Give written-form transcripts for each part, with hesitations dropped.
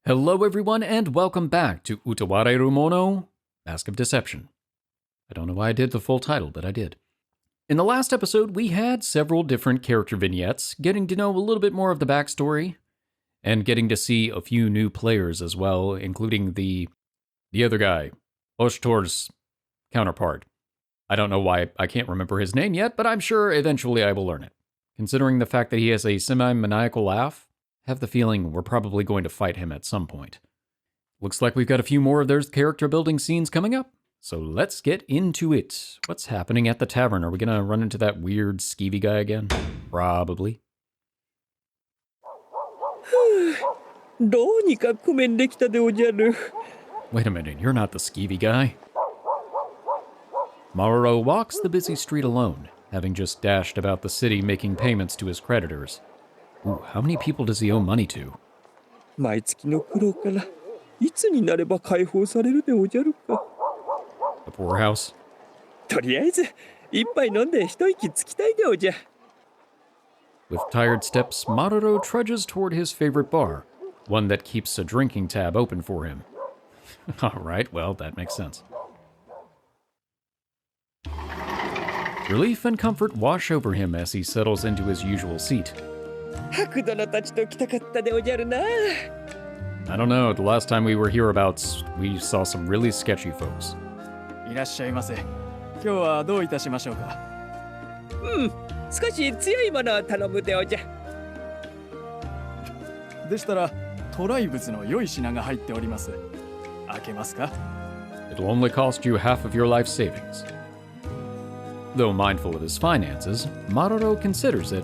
Hello everyone and welcome back to Utawarerumono, Mask of Deception. I don't know why I did the full title, but I did. In the last episode, we had several different character vignettes, getting to know a little bit more of the backstory, and getting to see a few new players as well, including the other guy, Oshtor's counterpart. I don't know why I can't remember his name yet, but I'm sure eventually I will learn it. Considering the fact that he has a semi-maniacal laugh, I have the feeling we're probably going to fight him at some point. Looks like we've got a few more of those character building scenes coming up, so let's get into it. What's happening at the tavern? Are we going to run into that weird skeevy guy again? Probably. どうにか工面できたでおじゃる。 Wait a minute, you're not the skeevy guy. Maroro walks the busy street alone, having just dashed about the city making payments to his creditors. Ooh, how many people does he owe money to? 毎月の苦労からいつになれば解放されるでおじゃるか。 The poorhouse? とりあえず一杯飲んで一息つきたいでおじゃ。 With tired steps, Maroro trudges toward his favorite bar, one that keeps a drinking tab open for him. Alright, well, that makes sense. Relief and comfort wash over him as he settles into his usual seat. ハク殿たちと来たかったでおじゃるな。 I don't know, the last time we were hereabouts, we saw some really sketchy folks. いらっしゃいませ。今日はどういたしましょうか。少し強いものを頼むでおじゃ。でしたら渡来物の良い品が入っております。開けますか。 It'll only cost you half of your life savings. Though mindful of his finances, Maroro considers it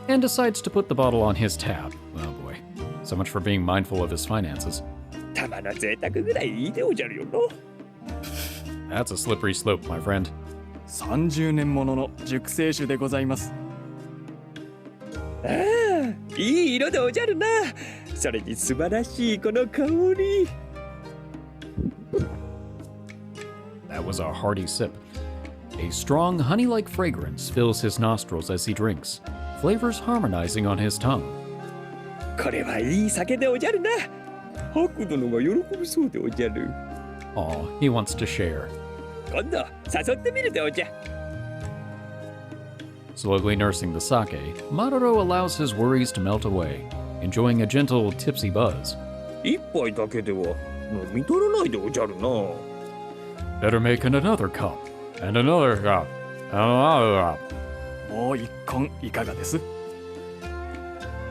and decides to put the bottle on his tab. Oh boy, so much for being mindful of his finances. たまの贅沢ぐらいいいでおじゃるよの。 That's a slippery slope, my friend. 30年ものの熟成酒でございます。ああ、いい色でおじゃるな。それに素晴らしいこの香り。 That was a hearty sip. A strong honey-like fragrance fills his nostrils as he drinks, flavors harmonizing on his tongue. これはいい酒でおじゃるな。ハク殿が喜びそうでおじゃる。 Aw, he wants to share. 今度誘ってみるでおじゃ。 Slowly nursing the sake, Maroro allows his worries to melt away, enjoying a gentle, tipsy buzz. 一杯だけでは飲み取らないでおじゃるな。 Better make another cup, and another cup, and another cup. もう一本いかがです。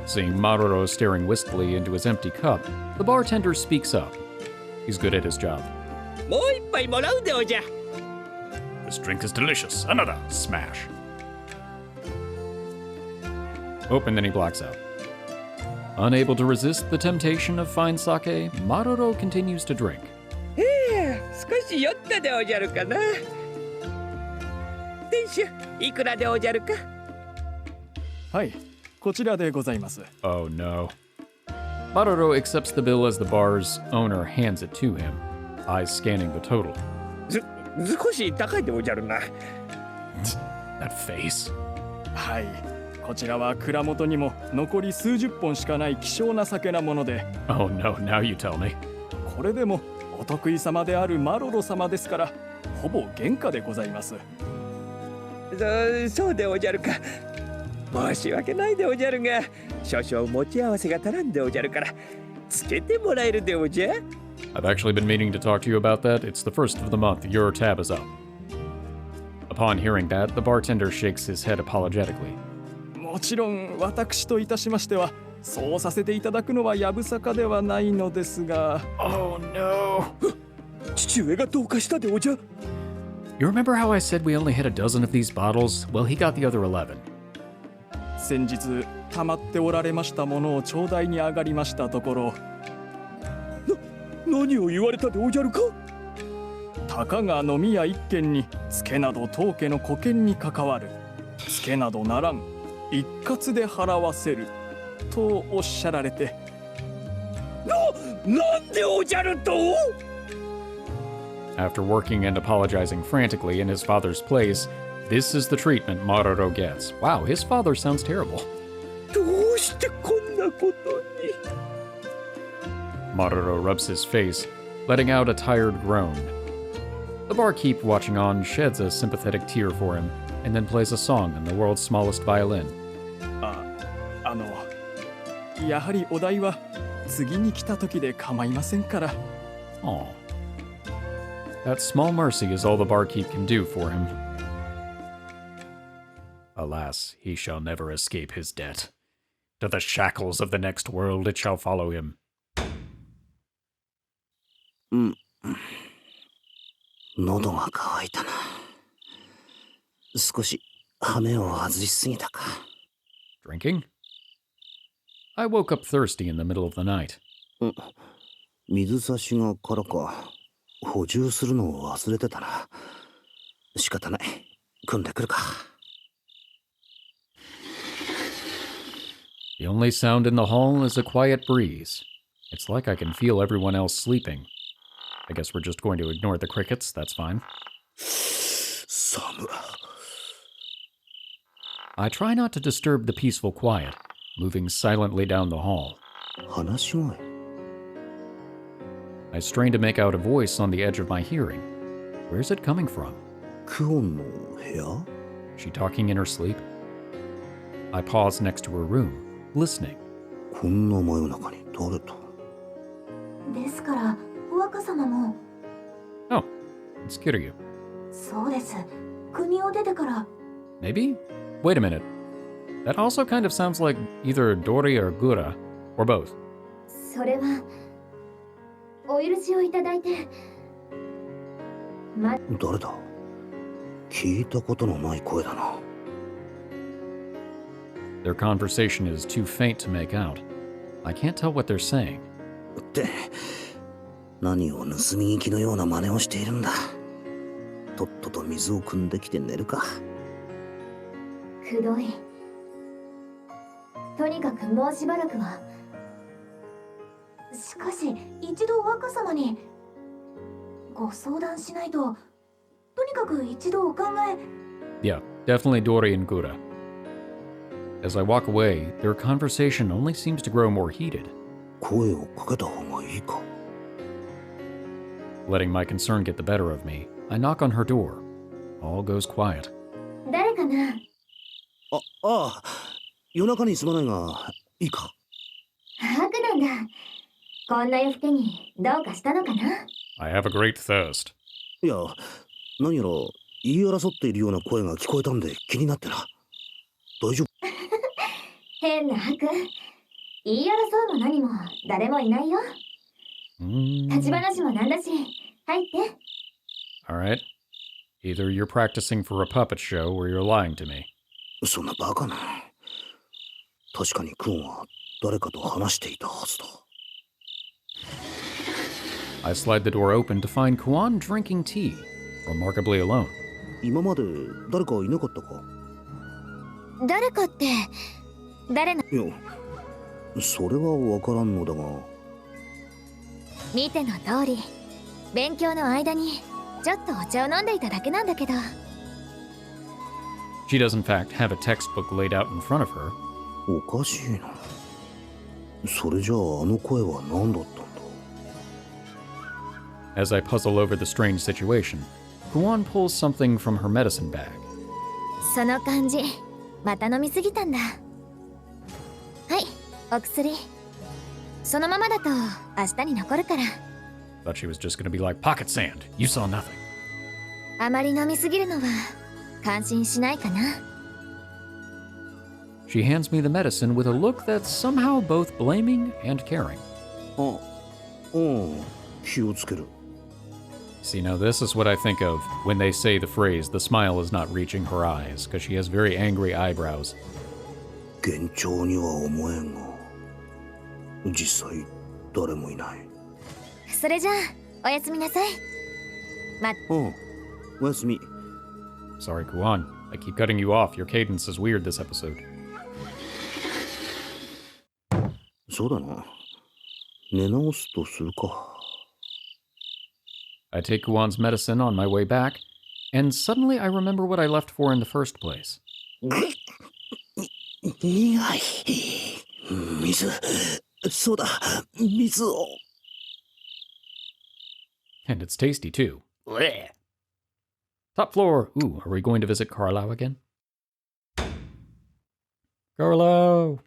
Seeing Maroro staring wistfully into his empty cup, the bartender speaks up. He's good at his job. もう一杯もらうでおじゃ。 This drink is delicious. Another smash. Oh, and then he blacks out. Unable to resist the temptation of fine sake, Maroro continues to drink. 少し酔ったでおじゃるかな。店主、いくらでおじゃるか。はい、こちらでございます。 Oh no. Maroro accepts the bill as the bar's owner hands it to him, eyes scanning the total. 少し高いでおじゃるな。 That face. はい、こちらは蔵元にも残り数十本しかない希少な酒なもので、 Oh no, now you tell me. これでもお得意様であるマロロ様ですから、ほぼ原価でございます。そうでおじゃるか。申し訳ないでおじゃるが、少々持ち合わせが足らんでおじゃるから、つけてもらえるでおじゃ。 I've actually been meaning to talk to you about that. It's the first of the month. Your tab is up. Upon hearing that, the bartender shakes his head apologetically. もちろん私といたしましては、そうさせていただくのはやぶさかではないのですが。 Oh no. 父上がどうかしたでおじゃ。 You remember how I said we only had a dozen of these bottles? Well, he got the other 11. 先日溜まっておられましたものを頂戴に上がりましたところ、何を言われたでおじゃるか。たかが飲み屋一軒にツケなど当家の古見に関わる。ツケなどならん。一括で払わせるとおっしゃられて。なんでおじゃると。 After working and apologizing frantically in his father's place, this is the treatment Maroro gets. Wow, his father sounds terrible. どうしてこんなことに。Maroro rubs his face, letting out a tired groan. The barkeep, watching on, sheds a sympathetic tear for him, and then plays a song on the world's smallest violin. やはりお代は次に来た時で構いませんから。 Aw. That small mercy is all the barkeep can do for him. Alas, he shall never escape his debt. To the shackles of the next world it shall follow him. 喉が渇いたな。少し羽目を外しすぎたか。 Drinking? I woke up thirsty in the middle of the night. 水差しが空か。補充するのを忘れてたな。仕方ない。汲んでくるか。 The only sound in the hall is a quiet breeze. It's like I can feel everyone else sleeping. I guess we're just going to ignore the crickets, that's fine. 寒。 I try not to disturb the peaceful quiet, moving silently down the hall. 話し声。 I strain to make out a voice on the edge of my hearing. Where's it coming from? クオンの部屋？ She talking in her sleep? I pause next to her room, listening. こんな真夜中に誰と？ですから、若様も。 Oh, it's Kiryu. そうです。国を出てから。 Maybe? Wait a minute. That also kind of sounds like either Dori or Gura, or both. それは、お許しをいただいて。誰だ？聞いたことのない声だな。 Their conversation is too faint to make out. I can't tell what they're saying. って、何を盗み聞きのような真似をしているんだ。とっとと水を汲んできて寝るか。くどい。とにかくもうしばらくは。しかし、一度若様にご相談しないと。とにかく一度お考え。 Yeah, definitely Dori and Gura. As I walk away, their conversation only seems to grow more heated. 声をかけた方がいいか。 Letting my concern get the better of me, I knock on her door. All goes quiet. 誰かな？ああ、夜中にすまないが、いいか。ハクなんだ。こんな夜更けにどうかしたのかな？ I have a great thirst. いや、何やら言い争っているような声が聞こえたんで気になってな。大丈夫？変なハク。言い争うも何も誰もいないよ。立ち話もなんだし、入って。Alright. Either you're practicing for a puppet show or you're lying to me. そんなバカな。確かにクオンは誰かと話していたはずだ。 I slide the door open to find Kuon drinking tea, remarkably alone. 今まで誰かいなかったか？誰かって誰の？いや、それはわからんのだが。見ての通り、勉強の間にちょっとお茶を飲んでいただけなんだけど。 She does in fact have a textbook laid out in front of her. おかしいな。それじゃああの声は何だったんだ？ As I puzzle over the strange situation, Kuon pulls something from her medicine bag. その感じ、また飲みすぎたんだ。はい、お薬。そのままだと明日に残るから。 Thought she was just gonna be like pocket sand. You saw nothing. あまり飲みすぎるのは感心しないかな。 She hands me the medicine with a look that's somehow both blaming and caring. あ、うん、気をつける。 See, now this is what I think of when they say the phrase, the smile is not reaching her eyes, because she has very angry eyebrows. 幻聴には思えんが、実際誰もいない。それじゃあ、おやすみなさい。うん、おやすみ。 Sorry, Kuon. I keep cutting you off. Your cadence is weird this episode. そうだな。寝直すとするか。 I take Kuon's medicine on my way back, and suddenly I remember what I left for in the first place. 苦い。水。そうだ、水を。And it's tasty too. Blech. Top floor. Ooh, are we going to visit Karalau again? Karalau.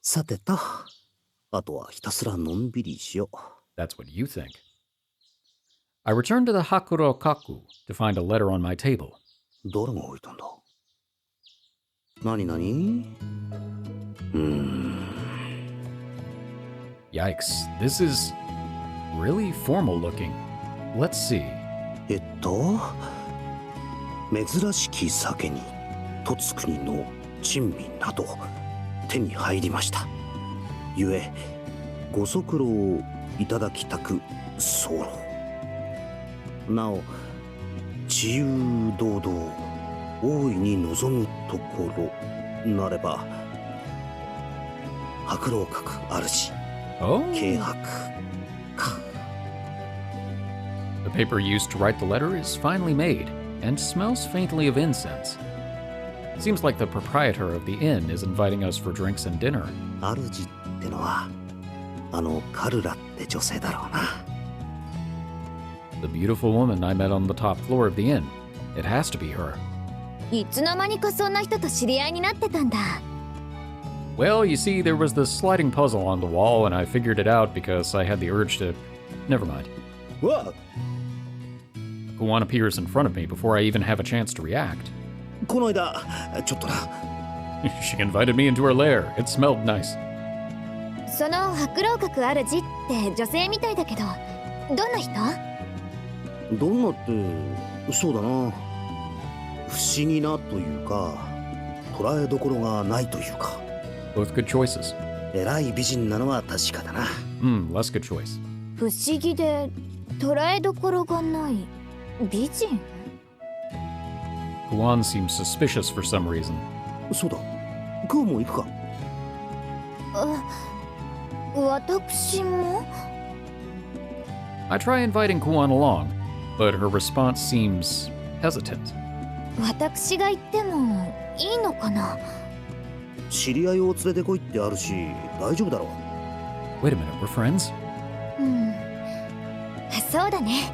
さてと、あとはひたすらのんびりしよう。 That's what you think. I returned to the Haku to find a letter on my table. 誰が置いたんだ？なになに？Yikes, this is really formal looking. Let's see. 珍しき酒に凸国の珍味など手に入りました。ゆえご足労いただきたく候。なお自由堂々大いに望むところなれば白老閣主 Oh. 軽薄か。 The paper used to write the letter is finally made and smells faintly of incense. Seems like the proprietor of the inn is inviting us for drinks and dinner. 主ってのはあのカルラって女性だろうな。 The beautiful woman I met on the top floor of the inn. It has to be her. いつの間にかそんな人と知り合いになってたんだ。 Well, you see, there was this sliding puzzle on the wall, and I figured it out because I had the urge to... Never mind. わ Kuon appears in front of me before I even have a chance to react. この間ちょっとな。 She invited me into her lair. It smelled nice. その白老閣主って女性みたいだけど、どんな人？どんなってそうだな。不思議なというか捉えどころがないというか。 Both good choices. 偉い美人なのは確かだな。 Less good choice. 不思議で捉えどころがない美人？ Kuon seems suspicious for some reason. そうだ。クオンも行くか。私も？ I try inviting Kuon along, but her response seems hesitant. 私が行ってもいいのかな？知り合いを連れてこいってあるし大丈夫だろう。 Wait a minute, we're friends? そうだね。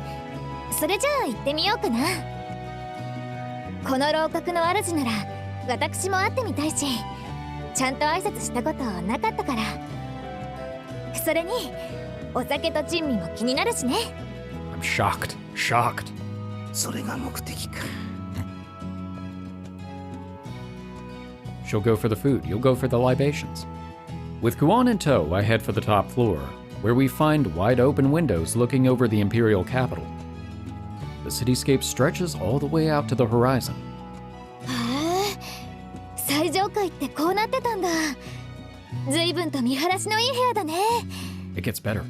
それじゃあ行ってみようかな。この楼閣の主なら私も会ってみたいし、ちゃんと挨拶したことなかったから。それにお酒と珍味も気になるしね。 I'm shocked. Shocked. それが目的か。 She'll go for the food, you'll go for the libations. With Kuon in tow, I head for the top floor, where we find wide open windows looking over the imperial capital. The cityscape stretches all the way out to the horizon. へえ、最上階ってこうなってたんだ。随分と見晴らしのいい部屋だね。 It gets better.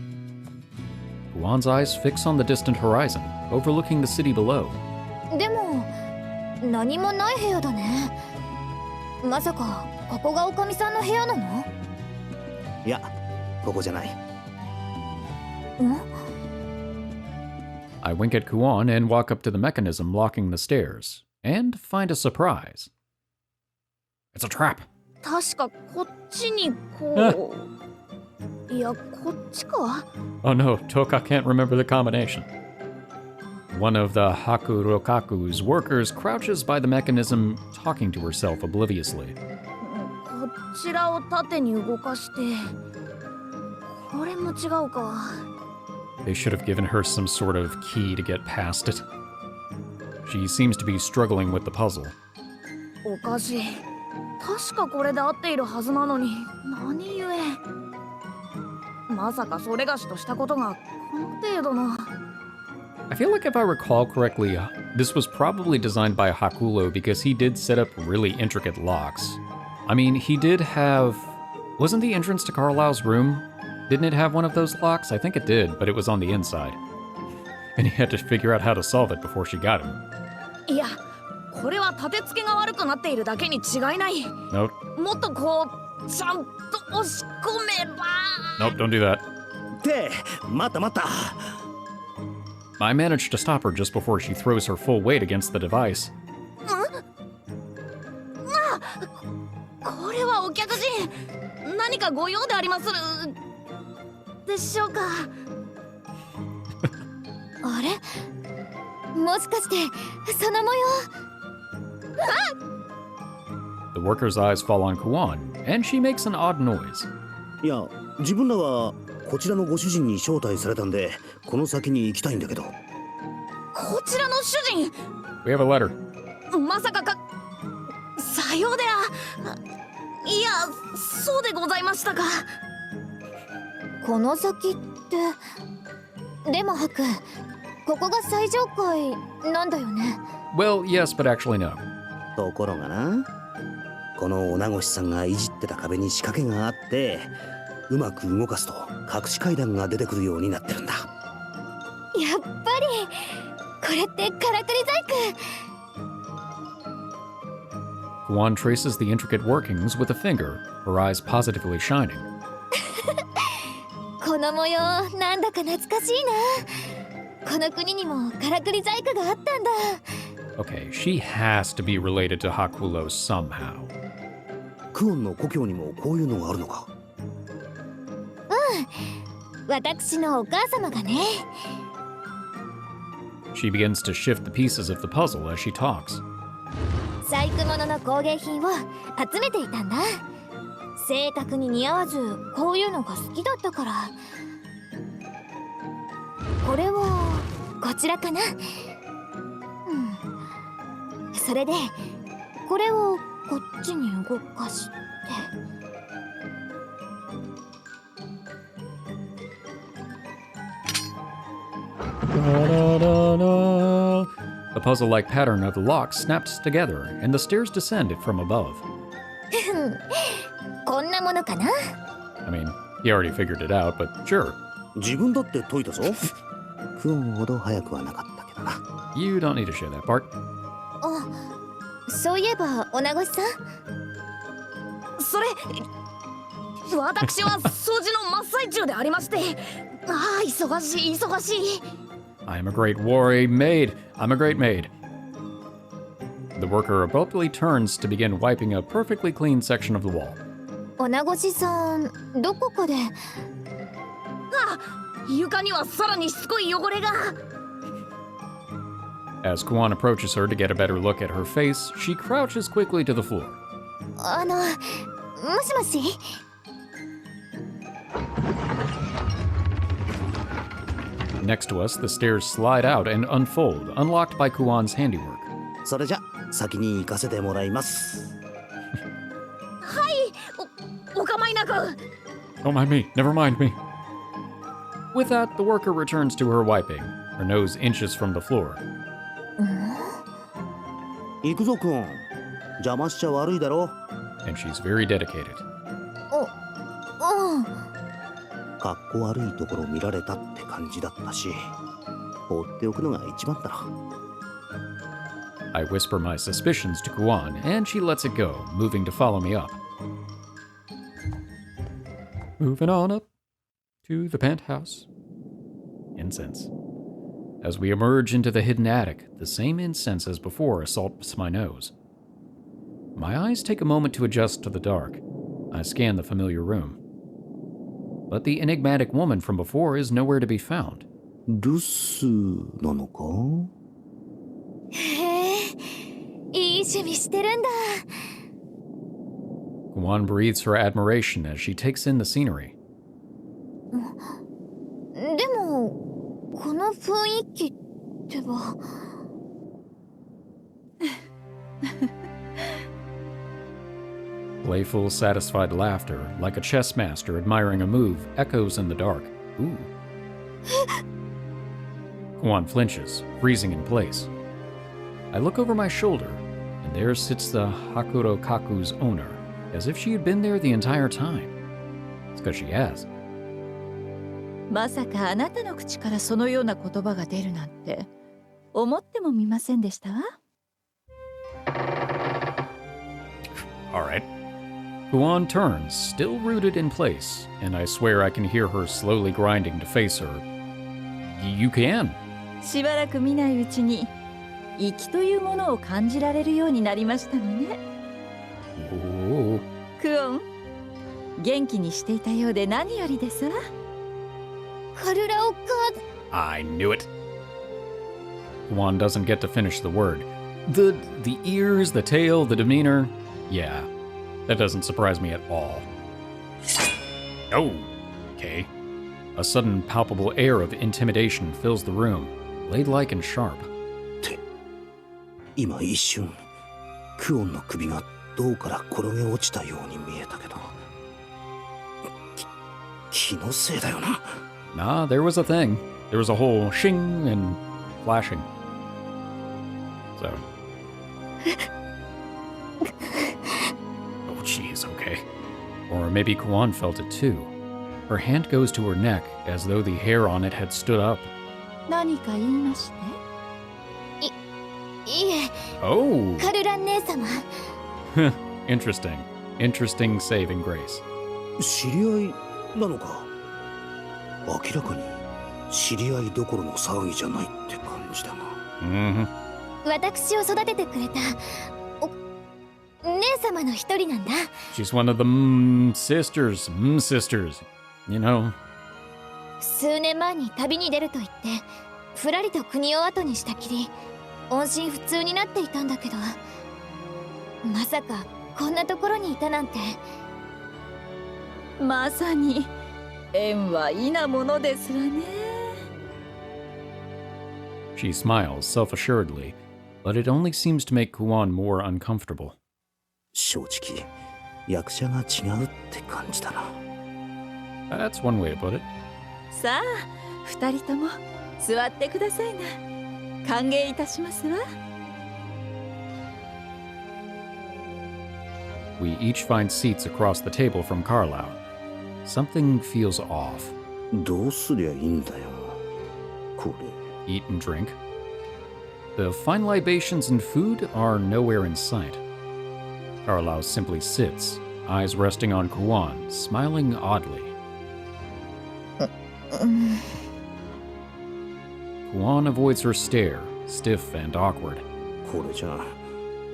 Kuon's eyes fix on the distant horizon, overlooking the city below. でも何もない部屋だね。まさかここがおかみさんの部屋なの？いや、ここじゃない。I wink at Kuon and walk up to the mechanism locking the stairs, and find a surprise. It's a trap. 確かこっちにこう。いや、こっちか？ Oh no, Toka can't remember the combination. One of the Hakurokaku's workers crouches by the mechanism, talking to herself obliviously. こちらを縦に動かして。これも違うか。 They should have given her some sort of key to get past it. She seems to be struggling with the puzzle. おかしい。確かこれで合っているはずなのに、何故？まさかそれがしとしたことがこの程度の。 I feel like if I recall correctly, this was probably designed by Hakulo because he did set up really intricate locks. I mean, he did have... Wasn't the entrance to Karlau's room? Didn't it have one of those locks? I think it did, but it was on the inside. And he had to figure out how to solve it before she got him. いや、これは立て付けが悪くなっているだけに違いない。 Nope. もっとこう、ちゃんと押し込めば。 Nope, don't do that. って待った待った。 I managed to stop her just before she throws her full weight against the device. これはお客人。何かご用でありまするでしょうか？もしかしてその模様。 The worker's eyes fall on Kuon, and she makes an odd noise. いや、自分らはこちらのご主人に招待されたんで、この先に行きたいんだけど。こちらの主人、 We have a letter. まさかさようでいや、そうでございましたか。この先って。でもハク、ここが最上階なんだよね。 Well, yes, but actually no. ところがな、この女越さんがいじってた壁に仕掛けがあって、うまく動かすと隠し階段が出てくるようになってるんだ。やっぱりこれってからくり細工。 Kuon traces the intricate workings with a finger, her eyes positively shining. この模様なんだか懐かしいな。この国にもからくり細工があったんだ。 Okay, she has to be related to Hakulo somehow. クオンの故郷にもこういうのがあるのか。私のお母様がね。 She begins to shift the pieces of the puzzle as she talks. 細工物の工芸品を集めていたんだ。性格に似合わずこういうのが好きだったから。これはこちらかな。それでこれをこっちに動かして。 The puzzle-like pattern of the locks snaps together, and the stairs descend from above. こんなものかな。 I mean, he already figured it out, but sure. 自分だって解いたぞ。クオンほど早くはなかったけどな。You don't need to share that part. あ、そういえば女越さん。それ、私は掃除の真っ最中でありまして。ああ、忙しい忙しい。 I am a great warrior maid. I'm a great maid. The worker abruptly turns to begin wiping a perfectly clean section of the wall. 女越さん、どこかで。床にはさらにしつこい汚れが。 As Kuon approaches her to get a better look at her face, she crouches quickly to the floor. もしもし。 Next to us, the stairs slide out and unfold, unlocked by Kuon's handiwork. それじゃ先に行かせてもらいます。お構いなく。 Don't mind me, never mind me. With that, the worker returns to her wiping, her nose inches from the floor. 行くぞクオン。邪魔しちゃ悪いだろ。 And she's very dedicated. かっこ悪いところ見られたって感じだったし、放っておくのが一番だろ。 I whisper my suspicions to Kuon, and she lets it go, moving to follow me up. Moving on up to the penthouse. Incense. As we emerge into the hidden attic, the same incense as before assaults my nose. My eyes take a moment to adjust to the dark. I scan the familiar room. But the enigmatic woman from before is nowhere to be found. 留守なのか？へえ、いい趣味してるんだ。 Kuon breathes her admiration as she takes in the scenery. でもこの雰囲気ってば。Playful, satisfied laughter, like a chess master admiring a move, echoes in the dark. Ooh. Kuon flinches, freezing in place. I look over my shoulder, and there sits the Hakuro Kaku's owner, as if she had been there the entire time. It's because she has. まさかあなたの口からそのような言葉が出るなんて思ってもみませんでしたわ。 All right. Kuon turns, still rooted in place, and I swear I can hear her slowly grinding to face her. You can. しばらく見ないうちに息というものを感じられるようになりましたのね。 Ooh. クオン、元気にしていたようで何よりですわ。カルラオか。 I knew it. Kuon doesn't get to finish the word. The ears, the tail, the demeanor, yeah, that doesn't surprise me at all. Oh, okay. A sudden palpable air of intimidation fills the room, blade-like and sharp. 今一瞬クオンの首が銅から転げ落ちたように見えたけど気のせいだよな Nah, there was a thing. There was a whole shing and flashing. So. Oh, jeez, okay. Or maybe Kuon felt it too. Her hand goes to her neck as though the hair on it had stood up. 何か言いまして？いえ Oh! カルラン姉様 Interesting. Interesting saving grace. 知り合いなのか明らかに知り合いどころの騒ぎじゃないって感じだな Mm-hmm. 私を育ててくれた姉様の一人なんだ She's one of the sisters. Sisters. You know. 数年前に旅に出ると言ってふらりと国を後にしたきり音信不通になっていたんだけどまさかこんなところにいたなんてまさに縁はいなものですわね。She smiles self-assuredly, but it only seems to make Kuon more uncomfortable. 正直役者が違うって感じだな That's one way to put it. さあ、二人とも座ってくださいな。歓迎いたしますわ。We each find seats across the table from Karalau. Something feels off. どうすりゃいいんだよこれ Eat and drink. The fine libations and food are nowhere in sight. Karalau simply sits, eyes resting on Kuon, smiling oddly. Kuon avoids her stare, stiff and awkward. これじゃ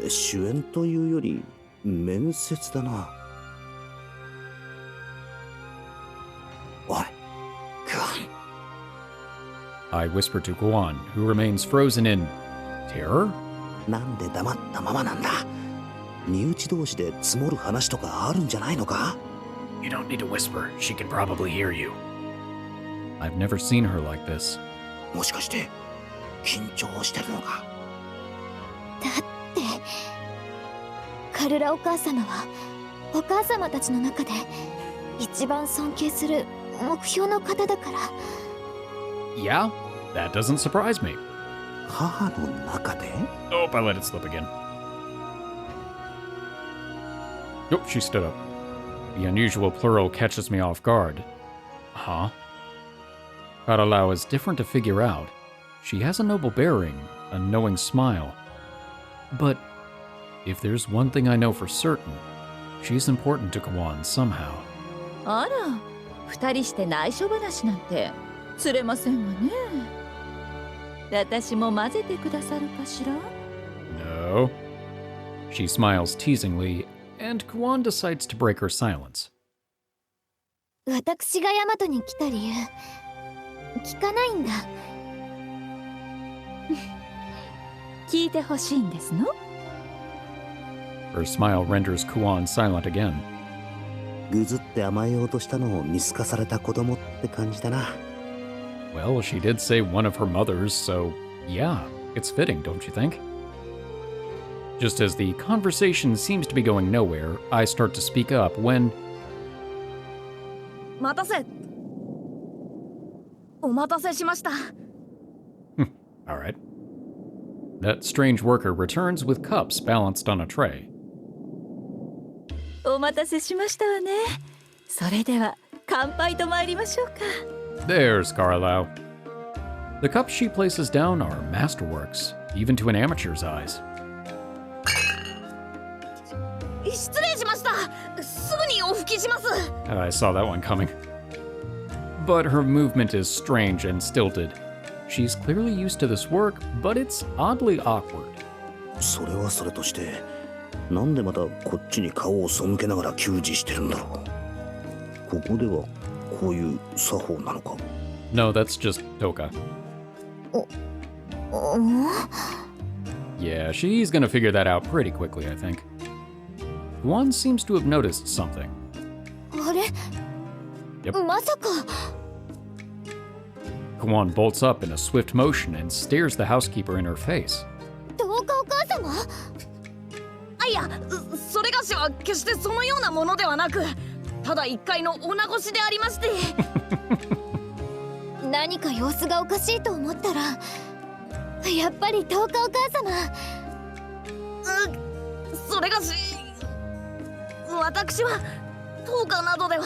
主演というより面接だなおいクオン I whisper to Kuon, who remains frozen in terror? なんで黙ったままなんだ身内同士で積もる話とかあるんじゃないのか You don't need to whisper. She can probably hear you. I've never seen her like this. もしかして緊張してるのかだってカルラお母様はお母様たちの中で一番尊敬する目標の方だから Yeah, that doesn't surprise me. 母の中で Oh, I let it slip again. Oh, she stood up. The unusual plural catches me off guard. Huh? Karalau is different to figure out. She has a noble bearing, a knowing smile. But if there's one thing I know for certain, she's important to Kuon somehow. あら、二人して内緒話なんて釣れませんわね。私も混ぜてくださるかしら No. She smiles teasingly, and Kuon decides to break her silence. 私がヤマトに来た理由聞かないんだ聞いてほしいんですの Her smile renders Kuon silent again. ぐずって甘えようとしたのを見透かされた子供って感じだな Well, she did say one of her mothers, so yeah, it's fitting, don't you think? Just as the conversation seems to be going nowhere, I start to speak up when... 待たせお待たせしました All right. That strange worker returns with cups balanced on a tray. お待たせしましたわね。それでは乾杯と参りましょうか。 There's Karalau. The cups she places down are masterworks, even to an amateur's eyes. 失礼しましたすぐにお拭きします I saw that one coming. But her movement is strange and stilted. She's clearly used to this work, but it's oddly awkward. それはそれとしてなんでまたこっちに顔を背けながら給仕してるんだろうここではこういう作法なのか No, that's just Toka. Yeah, she's gonna figure that out pretty quickly, I think. Kuon seems to have noticed something. あれ Yep. まさか Kuon bolts up in a swift motion and stares the housekeeper in her face. どうかお母様あ、いや、それがしは決してそのようなものではなく、ただ一階の女越しでありまして。何か様子がおかしいと思ったら、やっぱり10日お母様。それがし、私は10日などでは。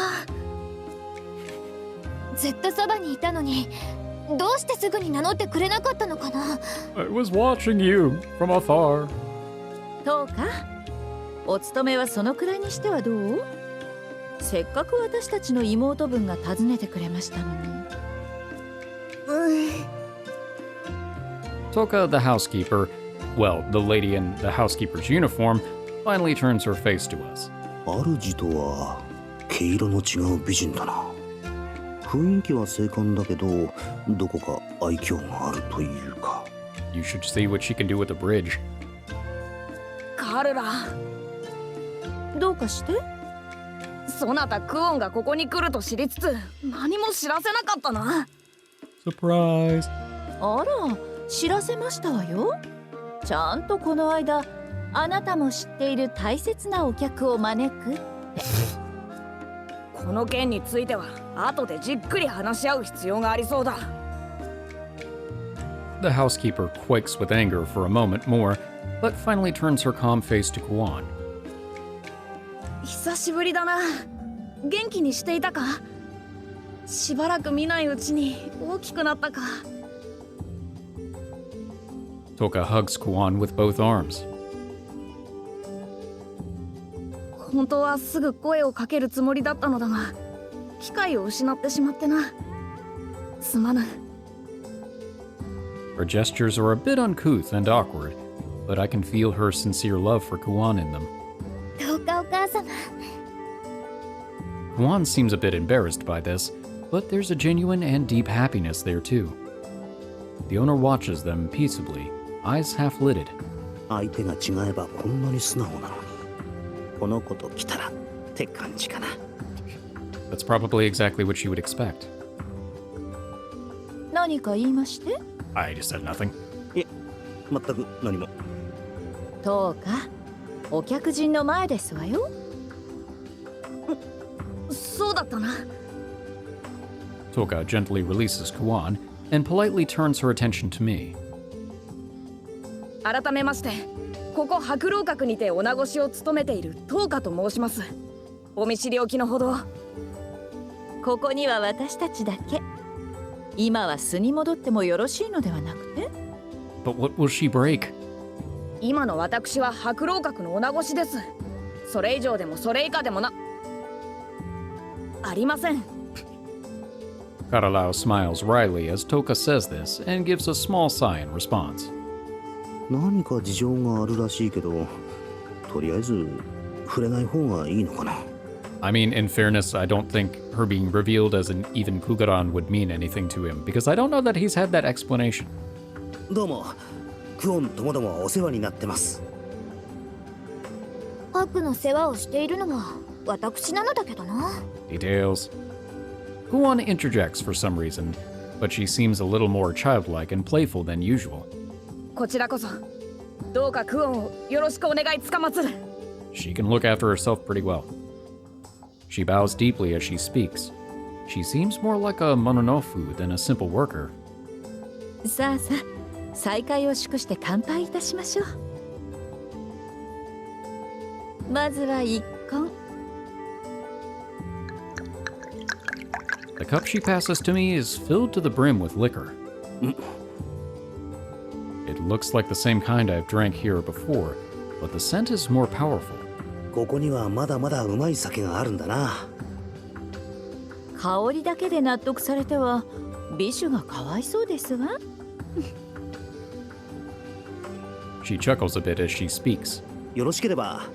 ずっとそばにいたのに、どうしてすぐに名乗ってくれなかったのかな。 I was watching you from afar. どうかお勤めはそのくらいにしてはどう？せっかく私たちの妹分が訪ねてくれましたのに。Toka, the housekeeper, well, the lady in the housekeeper's uniform, finally turns her face to us. 主とは毛色の違う美人だな。雰囲気は精悍だけど、どこか愛嬌があるというか。 You should see what she can do with a bridge. カルラ、どうかして？そなたクオンがここに来ると知りつつ、何も知らせなかったな。 Surprise. あら、知らせましたわよ。ちゃんとこの間、あなたも知っている大切なお客を招くって。この件については後でじっくり話し合う必要がありそうだ。 The housekeeper quakes with anger for a moment more, but finally turns her calm face to Kuon. 久しぶりだな。元気にしていたか？しばらく見ないうちに大きくなったか。 Toka hugs Kuon with both arms. 本当はすぐ声をかけるつもりだったのだが、機会を失ってしまってな。すまぬ。 Her gestures are a bit uncouth and awkward, but I can feel her sincere love for Kuon in them. どうかお母様。 Kuon seems a bit embarrassed by this, but there's a genuine and deep happiness there too. The owner watches them peaceably, eyes half-lidded. 相手が違えばこんなに素直なのに、この子と来たらって感じかな。 That's probably exactly what she would expect. 何か言いまして？ I just said nothing. いえ、全く何も。どうかお客人の前ですわよ。そうだったな。 Toka gently releases Kuon and politely turns her attention to me. 改めまして、ここ白老閣にて女越しを務めている東花と申します。お見知りおきのほど。ここには私たちだけ。今は巣に戻ってもよろしいのではなくて？ But what will she break? 今の私は白老閣の女越しです。それ以上でもそれ以下でもありません。 Karalau smiles wryly as Toka says this and gives a small sigh in response. 何か事情があるらしいけど、とりあえず触れない方がいいのかな。I mean, in fairness, I don't think her being revealed as an even Kugaran would mean anything to him, because I don't know that he's had that explanation. どうも、クオンともどもお世話になってます。ハクの世話をしているのは私なのだけどな。 Details. Kuon interjects for some reason, but she seems a little more childlike and playful than usual. こちらこそ、どうかクオンをよろしくお願いつかまつる。 She can look after herself pretty well. She bows deeply as she speaks. She seems more like a mononofu than a simple worker. さあさあ、再会を祝して乾杯いたしましょう。まずは一献。 The cup she passes to me is filled to the brim with liquor. It looks like the same kind I've drank here before, but the scent is more powerful. ここにはまだまだうまい酒があるんだな。香りだけで納得されては美酒がかわいそうですわ。 She chuckles a bit as she speaks. よろしければ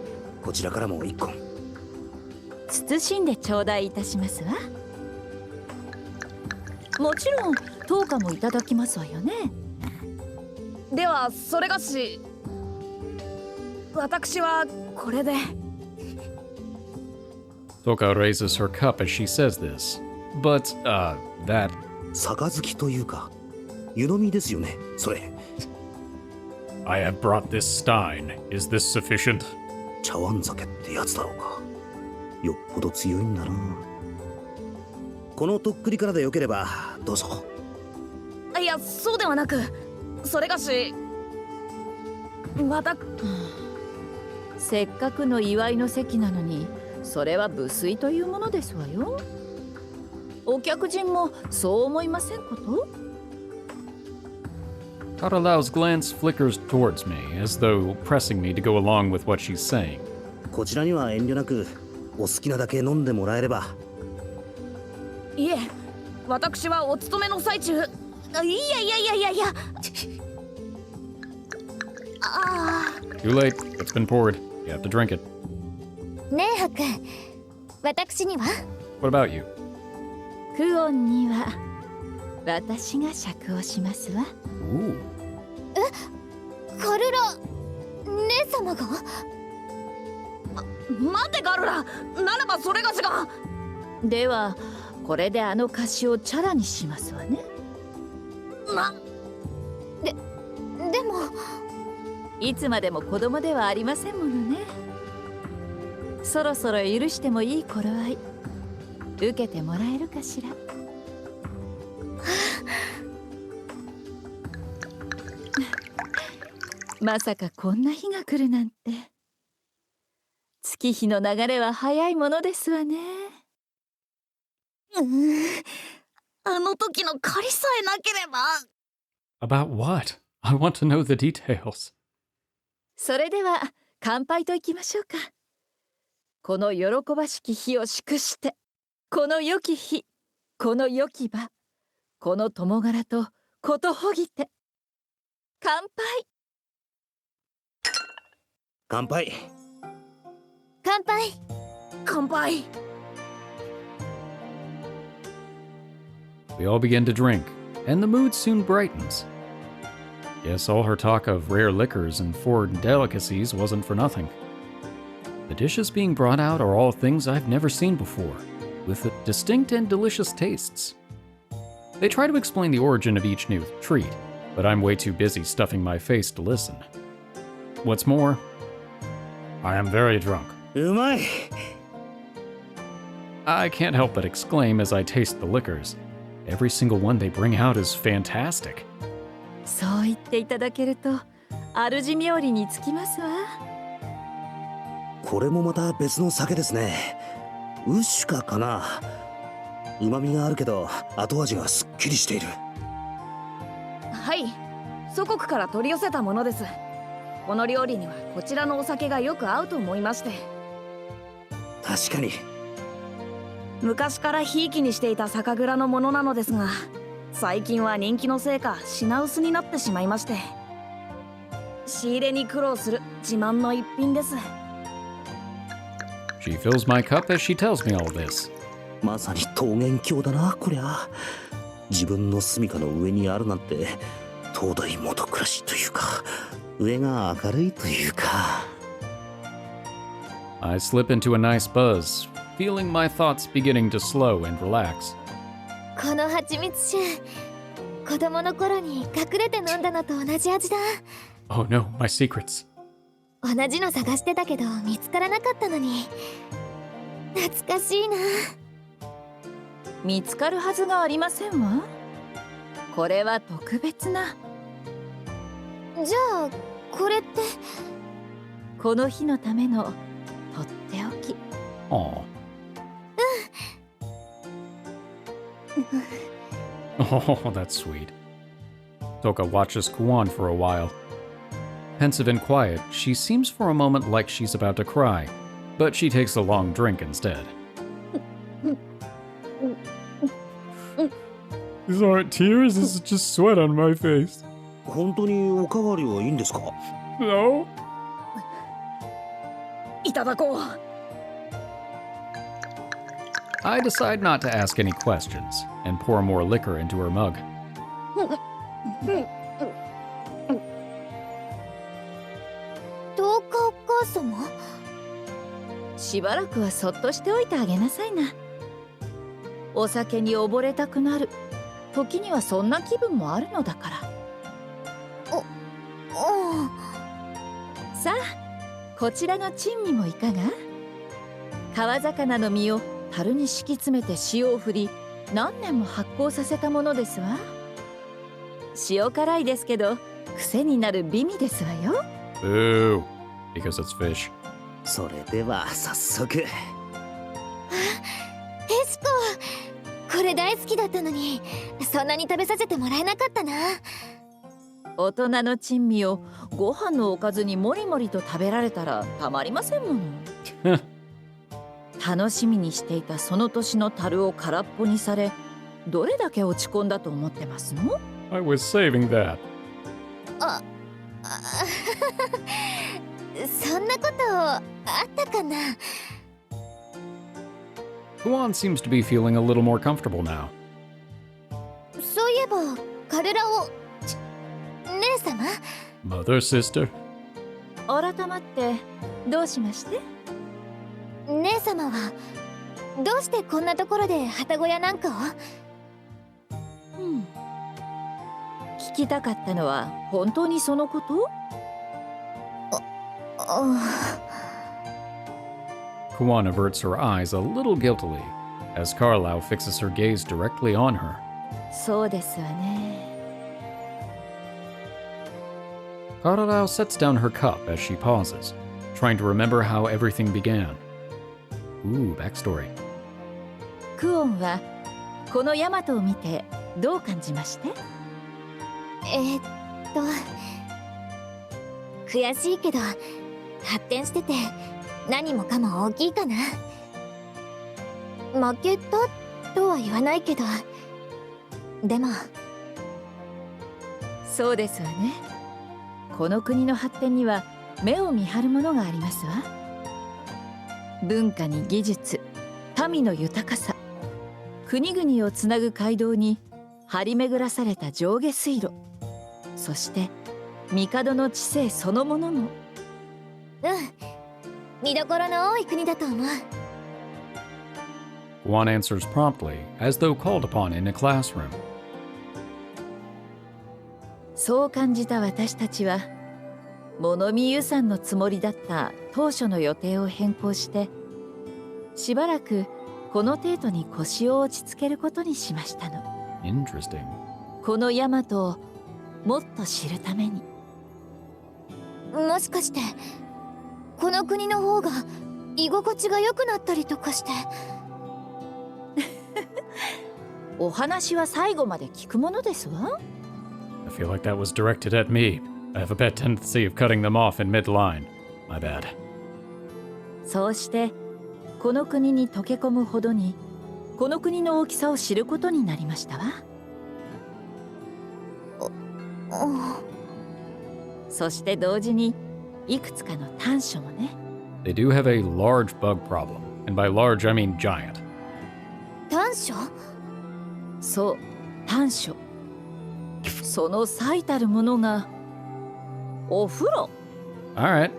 こちらからも一本。慎んで頂戴いたしますわ。もちろん10日もいただきますわよね。ではそれがし、私はこれで。 Toka raises her cup as she says this. But, that... 杯というか湯飲みですよねそれ。 I have brought this stein. Is this sufficient? 茶碗酒ってやつだろうか。よっぽど強いんだな。このとっくりからでよければどうぞ。いや、そうではなく、それがし、せっかくの祝いの席なのに、それは無粋というものですわよ。お客人もそう思いませんこと？ Karalau's glance flickers towards me, as though pressing me to go along with what she's saying. こちらには遠慮なくお好きなだけ飲んでもらえれば。いえ、私はお勤めの最中。いや。Too late. It's been poured. You have to drink it. ねえハク、私には？ What about you? クオンには私が酌をしますわ。 Ooh. カルラ姉様が？待てガルラ、ならばそれがしが。ではこれであの菓子をチャラにしますわね。でもいつまでも子供ではありませんものね。そろそろ許してもいい頃合い受けてもらえるかしら。まさかこんな日が来るなんて。月日の流れは早いものですわね。あの時の借りさえなければ。 About what? I want to know the details. それでは乾杯といきましょうか。この喜ばしき日を祝して、この良き日、この良き場、この友柄とことほぎて乾杯。乾杯。乾杯。乾杯。 We all begin to drink, and the mood soon brightens. Yes, all her talk of rare liquors and foreign delicacies wasn't for nothing. The dishes being brought out are all things I've never seen before, with distinct and delicious tastes. They try to explain the origin of each new treat, but I'm way too busy stuffing my face to listen. What's more, I am very drunk. うまい。 I can't help but exclaim as I taste the liquors. Every single one they bring out is fantastic. そう言っていただけると主冥利につきますわ。これもまた別の酒ですね。ウッシュカかな。旨味があるけど後味がすっきりしている。はい、祖国から取り寄せたものです。この料理にはこちらのお酒がよく合うと思いまして。確かに。昔からひいきにしていた酒蔵のものなのですが、最近は人気のせいか品薄になってしまいまして、仕入れに苦労する自慢の一品です。 She fills my cup as she tells me all this. まさに桃源郷だなこりゃ。自分の住処の上にあるなんて東大元暮らしというか、上が明るいというか。 I slip into a nice buzz, feeling my thoughts beginning to slow and relax. この蜂蜜酒、子供の頃に隠れて飲んだのと同じ味だ。 Oh no, my secrets. 同じの探してたけど見つからなかったのに。懐かしいな。見つかるはずがありませんわ。これは特別な。じゃあこれって？この日のためのとっておき。 Aw. Oh, that's sweet. Toka watches Kuon for a while. Pensive and quiet, she seems for a moment like she's about to cry, but she takes a long drink instead. These aren't tears, this is just sweat on my face. 本当におかわりはいいんですか？ No? いただこう。 I decide not to ask any questions and pour more liquor into her mug. しばらくはそっとしておいてあげなさいな。お酒に溺れたくなる時にはそんな気分もあるのだから。さあ、こちらの珍味もいかが？川魚の身を樽に敷き詰めて塩を振り、何年も発酵させたものですわ。塩辛いですけど癖になる美味ですわよ。Boo, because it's fish. それでは早速。エシコ、これ大好きだったのにそんなに食べさせてもらえなかったな。大人の珍味をご飯のおかずにもりもりと食べられたらたまりませんもの。楽しみにしていたその年の樽を空っぽにされ、どれだけ落ち込んだと思ってますの？ I was saving that. そんなことあったかな。 Kuon seems to be feeling a little more comfortable now. そういえばカルラを姉様 Mother, sister? 改まってどうしまして？姉様はどうしてこんなところで旗小屋なんかを？聞きたかったのは本当にそのこと？Kuon averts her eyes a little guiltily as Karalau fixes her gaze directly on her. そうですわね。Karalau sets down her cup as she pauses, trying to remember how everything began. Ooh, backstory. クオンはこのヤマトを見てどう感じまして？悔しいけど発展してて何もかも大きいかな。負けたとは言わないけど、でもそうですわね。この国の発展には目を見張るものがありますわ。文化に技術、民の豊かさ、国々をつなぐ街道に張り巡らされた上下水路、そして帝の知性そのものも。見どころの多い国だと思う。Kuon answers promptly, as though called upon in a classroom. そう感じた私たちは物見遊山のつもりだった当初の予定を変更して、しばらくこの程度に腰を落ち着けることにしましたの。 Interesting. このヤマトをもっと知るために。もしかしてこの国の方が居心地が良くなったりとかして。お話は最後まで聞くものですわ。I feel like that was directed at me. I have a bad tendency of cutting them off in mid-line. My bad. そうしてこの国に溶け込むほどにこの国の大きさを知ることになりましたわ。そして同時にいくつかの短所もね。 They do have a large bug problem, and by large I mean giant. 短所？そう、短所。その最たるものがお風呂。 Alright,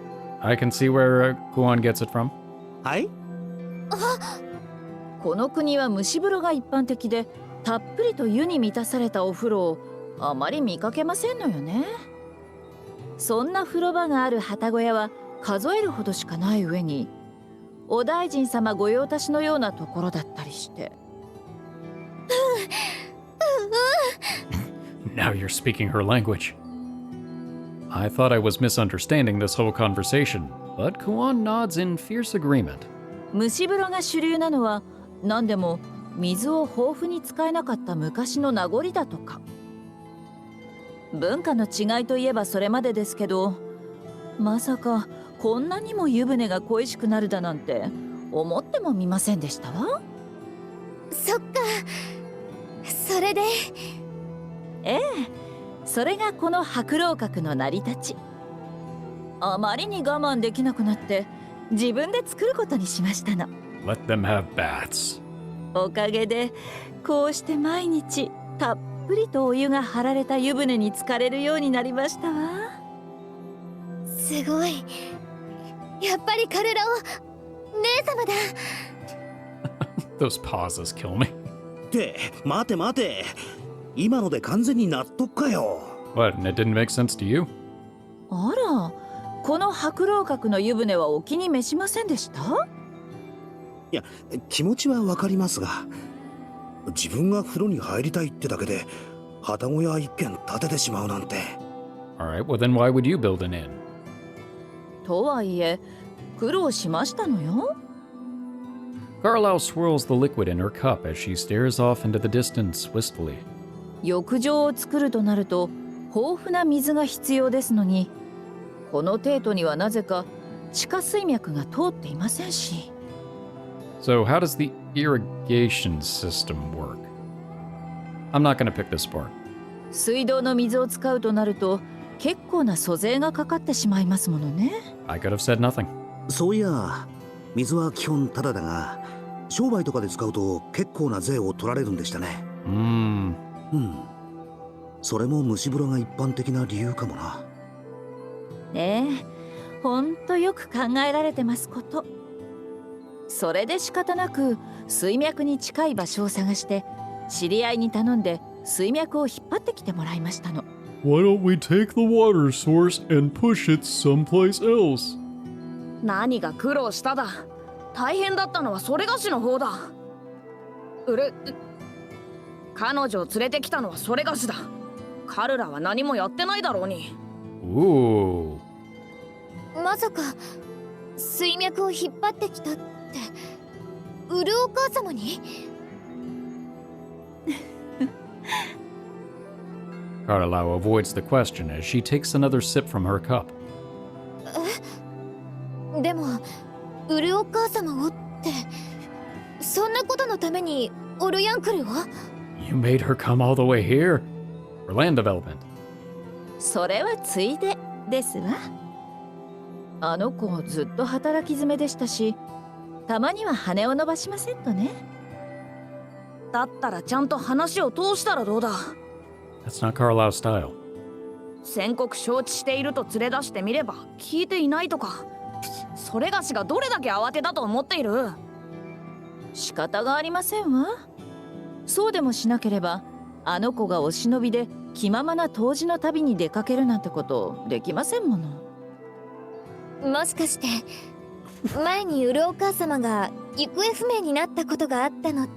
I can see where Kuon gets it from. はい。この国は蒸し風呂が一般的で、たっぷりと湯に満たされたお風呂をあまり見かけませんのよね。そんな風呂場がある旗小屋は数えるほどしかない上に、お大臣様御用達のようなところだったりして。Now you're speaking her language. I thought I was misunderstanding this whole conversation, but Kuon nods in fierce agreement. 蒸し風呂が主流なのは何でも水を豊富に使えなかった昔の名残だとか。文化の違いといえばそれまでですけど、まさかこんなにも湯船が恋しくなるだなんて思ってもみませんでしたわ。そっか、それで。ええ、それがこの白楼閣の成り立ち。あまりに我慢できなくなって自分で作ることにしましたの。 Let them have baths. おかげでこうして毎日たっぷりとお湯が張られた湯船に浸かれるようになりましたわ。すごい。やっぱりカルラを姉様だ。 Those pauses kill me. って待て待て、今ので完全に納得かよ。 What, and it didn't make sense to you? あら、この白老閣の湯船はお気に召しませんでした？いや、気持ちはわかりますが、自分が風呂に入りたいってだけで旗小屋一軒建ててしまうなんて。 Alright, well then why would you build an inn? とはいえ苦労しましたのよ。Karalau swirls the liquid in her cup as she stares off into the distance wistfully. 浴場を作るとなると豊富な水が必要ですのに、このテートにはなぜか地下水脈が通っていませんし。 So how does the irrigation system work? I'm not going to pick this part. 水道の水を使うとなると結構な租税がかかってしまいますものね。 I could have said nothing. そういや、水は基本タダだが、商売とかで使うと結構な税を取られるんでしたね。うん。それも蒸し風呂が一般的な理由かもな。ねえ、ほんとよく考えられてますこと。それで仕方なく水脈に近い場所を探して知り合いに頼んで水脈を引っ張ってきてもらいましたの。 Why don't we take the water source and push it someplace else? 何が苦労しただ。大変だったのはそれがしの方だ。彼女を連れてきたのはそれがしだ。彼らは何もやってないだろうに。 Ooh. まさか水脈を引っ張ってきたってウルお母様に？ Karalau avoids the question as she takes another sip from her cup. でもウルお母様をってそんなことのためにオルヤンクルを？ You made her come all the way here? For land development. それはついでですわ。あの子ずっと働き詰めでしたし、たまには羽を伸ばしませんとね。だったらちゃんと話を通したらどうだ。 That's not Karalau's style. 宣告承知していると連れ出してみれば聞いていないとか。それがしがどれだけ慌てたと思っている。仕方がありませんわ。そうでもしなければあの子がお忍びで気ままな湯治の旅に出かけるなんてことできませんもの。もしかして前にウルお母様が行方不明になったことがあったのって。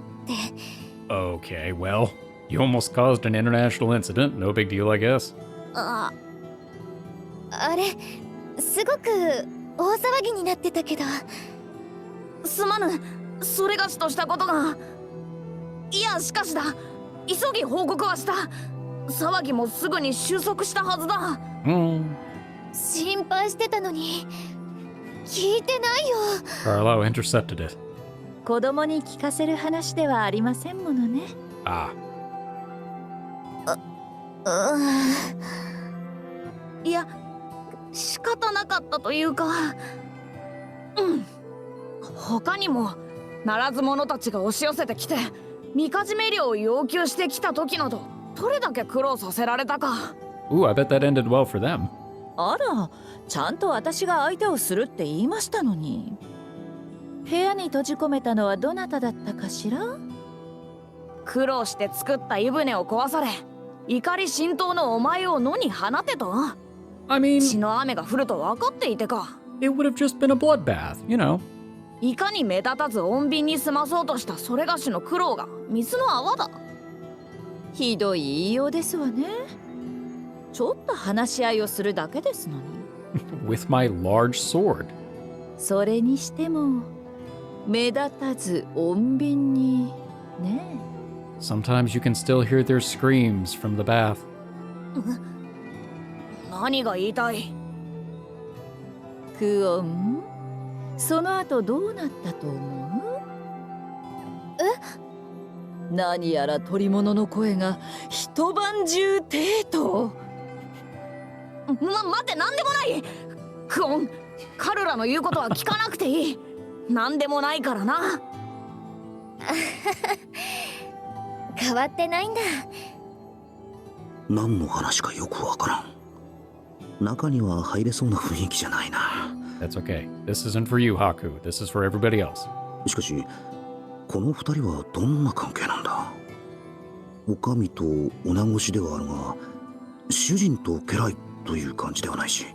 Okay, well, you almost caused an international incident. No big deal, I guess. あれすごく大騒ぎになってたけど。すまぬ、それがしとしたことが。いやしかしだ、急ぎ報告はした。騒ぎもすぐに収束したはずだ。心配してたのに聞いてないよ。 Karalau intercepted it. 子供に聞かせる話ではありませんものね。Ah. いや仕方なかったというか、他にもならず者たちが押し寄せてきてみかじめ料を要求してきた時などどれだけ苦労させられたか。 Ooh, I bet that ended well for them. あら、ちゃんと私が相手をするって言いましたのに。部屋に閉じ込めたのはどなただったかしら？苦労して作った湯船を壊され、怒り心頭のお前を野に放てと。 I mean, 血の雨が降ると分かっていてか。 it would have just been a bloodbath, you know. いかに目立たず穏便に済まそうとしたそれがしの苦労が水の泡だ。ひどい言いようですわね。ちょっと話し合いをするだけですのに。With my large sword. それにしても目立たず穏便にね。 Sometimes you can still hear their screams from the bath. 何が言いたい？クオン、その後どうなったと思う？何やら捕り物の声が一晩中程度。待って、なんでもない。クオン、彼らの言うことは聞かなくていい。なんでもないからな。変わってないんだ。何の話かよくわからん。中には入れそうな雰囲気じゃないな。That's okay. This isn't for you, Haku. This is for everybody else. しかしこの二人はどんな関係なんだ。お上と女越しではあるが主人と家来という感じではないし、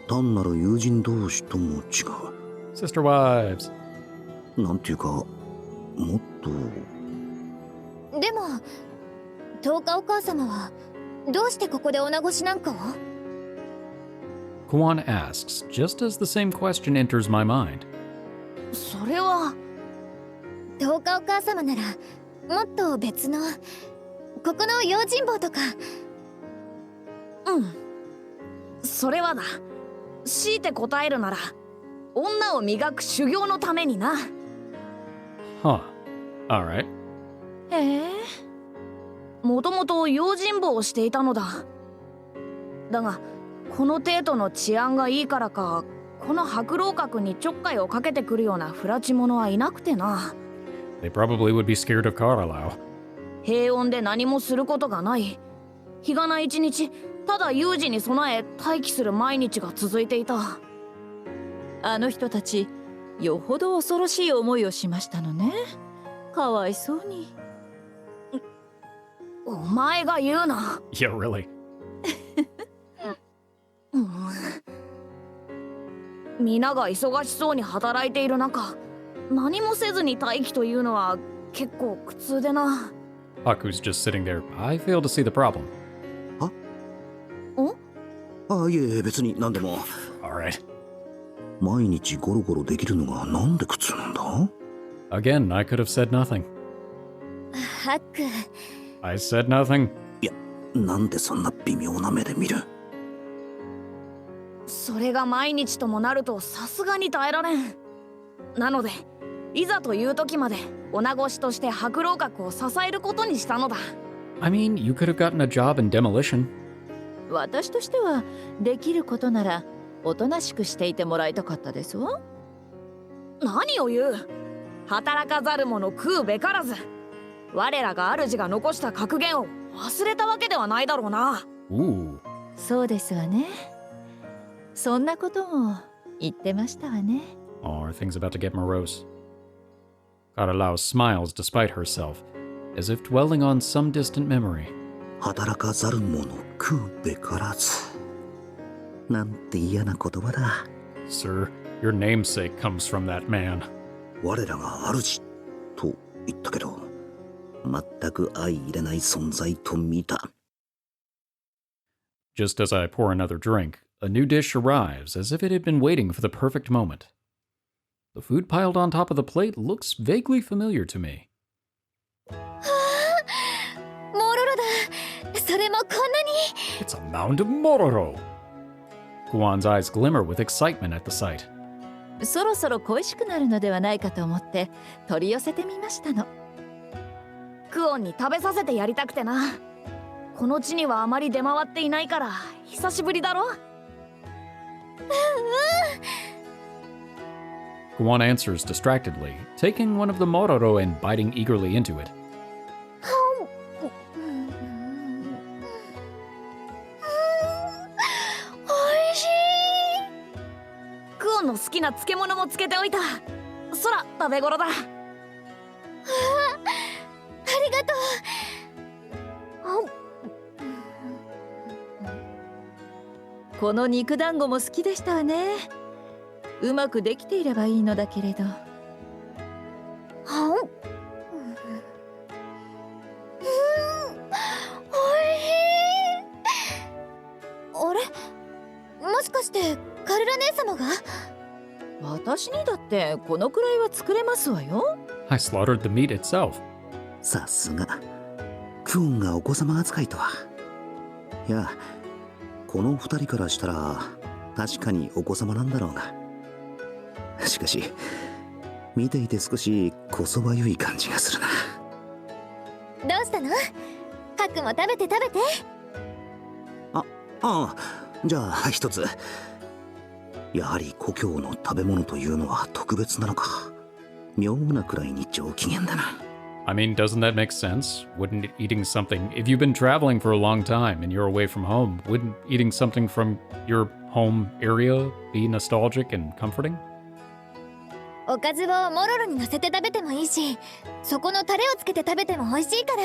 単なる友人同士とも違う。 Sister wives. なんていうかもっと。でも10日お母様はどうしてここで女越しなんかを？ Kuon asks, just as the same question enters my mind. それは10日お母様ならもっと別のここの用心棒とか。それはだ。強いて答えるなら女を磨く修行のためにな。 Huh. Alright. へえ。もともと用心棒をしていたのだ。だがこの程度の治安がいいからか、この白老閣にちょっかいをかけてくるような不埒者はいなくてな。 They probably would be scared of Karalau. 平穏で何もすることがない。日がな一日、ただ有事に備え待機する毎日が続いていた。あの人たちよほど恐ろしい思いをしましたのね。かわいそうに。お前が言うな。Yeah, really. 皆が忙しそうに働いている中、何もせずに待機というのは結構苦痛でな。 Haku's just sitting there. I fail to see the problem. あ、いえ別に何でも。 Alright. 毎日ゴロゴロできるのがなんで苦痛なんだ。 Again, I could have said nothing. ハク、 I said nothing. いや、なんでそんな微妙な目で見る。それが毎日ともなるとさすがに耐えられん。なのでいざという時まで女越しとして白老閣を支えることにしたのだ。 I mean, you could have gotten a job in demolition. 私としてはできることならおとなしくしていてもらいたかったですわ。何を言う。働かざる者食うべからず。我らが主が残した格言を忘れたわけではないだろうな。 Ooh. そうですわね。そんなことも言ってましたわね。 Oh, are things about to get morose? Karalau smiles despite herself, as if dwelling on some distant memory. 働かざる者食うべからず。なんて嫌な言葉だ。 Sir, your namesake comes from that man. 我らが主と言ったけど、全く相入れない存在と見た。 Just as I pour another drink, a new dish arrives as if it had been waiting for the perfect moment. The food piled on top of the plate looks vaguely familiar to me. モロロだ。それもこんなに。 It's a mound of Maroro! Kuon's eyes glimmer with excitement at the sight. そろそろ恋しくなるのではないかと思って取り寄せてみましたの。クオンに食べさせてやりたくてな。この地にはあまり出回っていないから久しぶりだろ。Kuon answers distractedly, taking one of the Maroro and biting eagerly into it. おいしい。クオンの好きな漬物もつけておいた。そら食べ頃だ。ありがとう。この肉団子も好きでしたわね。うまくできていればいいのだけれど。おいしい。あれ、もしかしてカルラ姉様が？私にだってこのくらいは作れますわよ。I slaughtered the meat itself. さすがクオンがお子様扱いとは。いや、この二人からしたら確かにお子様なんだろうな。しかし見ていて少しこそばゆい感じがするな。どうしたの？ハクも食べて食べて。ああ、じゃあ一つ。やはり故郷の食べ物というのは特別なのか。妙なくらいに上機嫌だな。I mean, doesn't that make sense? Wouldn't eating something, if you've been traveling for a long time and you're away from home, wouldn't eating something from your home area be nostalgic and comforting? おかずをモロロに乗せて食べてもいいし、そこのタレをつけて食べても美味しいから。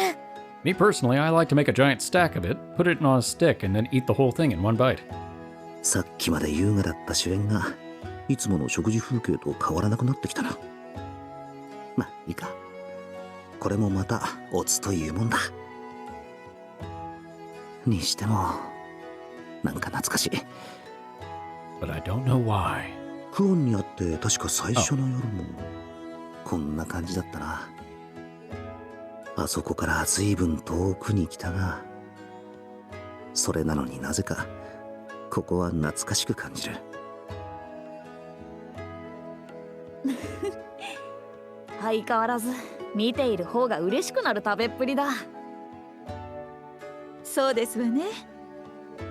Me personally, I like to make a giant stack of it, put it on a stick, and then eat the whole thing in one bite. さっきまで優雅だった主演がいつもの食事風景と変わらなくなってきたな。まあいいか。これもまたオツというもんだ。にしてもなんか懐かしい。 But I don't know why. クオンに会って確か最初の夜もこんな感じだったな。あそこから随分遠くに来たが、それなのになぜかここは懐かしく感じる。相変わらず見ている方が嬉しくなる食べっぷりだ。そうですわね。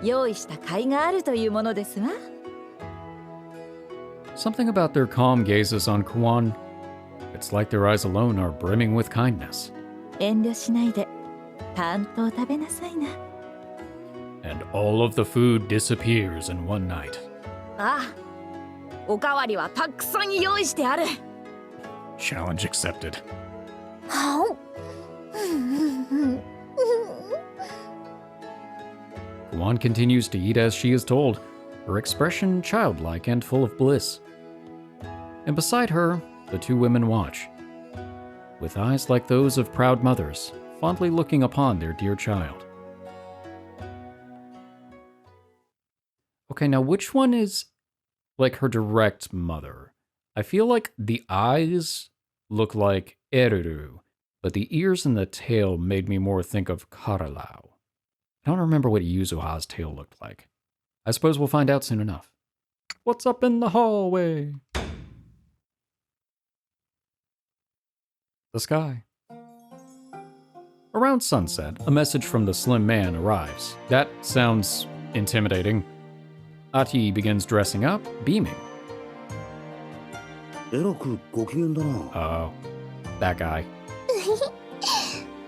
用意した甲斐があるというものですわ。Something about their calm gazes on Kuon. It's like their eyes alone are brimming with kindness. 遠慮しないで、たんと食べなさいな。And all of the food disappears in one night. ああ、おかわりはたくさん用意してある。Challenge accepted. はお。Kuon continues to eat as she is told, her expression childlike and full of bliss. And beside her, the two women watch, with eyes like those of proud mothers, fondly looking upon their dear child. Okay, now which one is like her direct mother? I feel like the eyes look like Eruru, but the ears and the tail made me more think of Karalau. I don't remember what Yuzuha's tail looked like. I suppose we'll find out soon enough. What's up in the hallway? The sky. Around sunset, a message from the slim man arrives. That sounds intimidating. Atuy begins dressing up, beaming. えらくご機嫌だな。 Oh, that guy.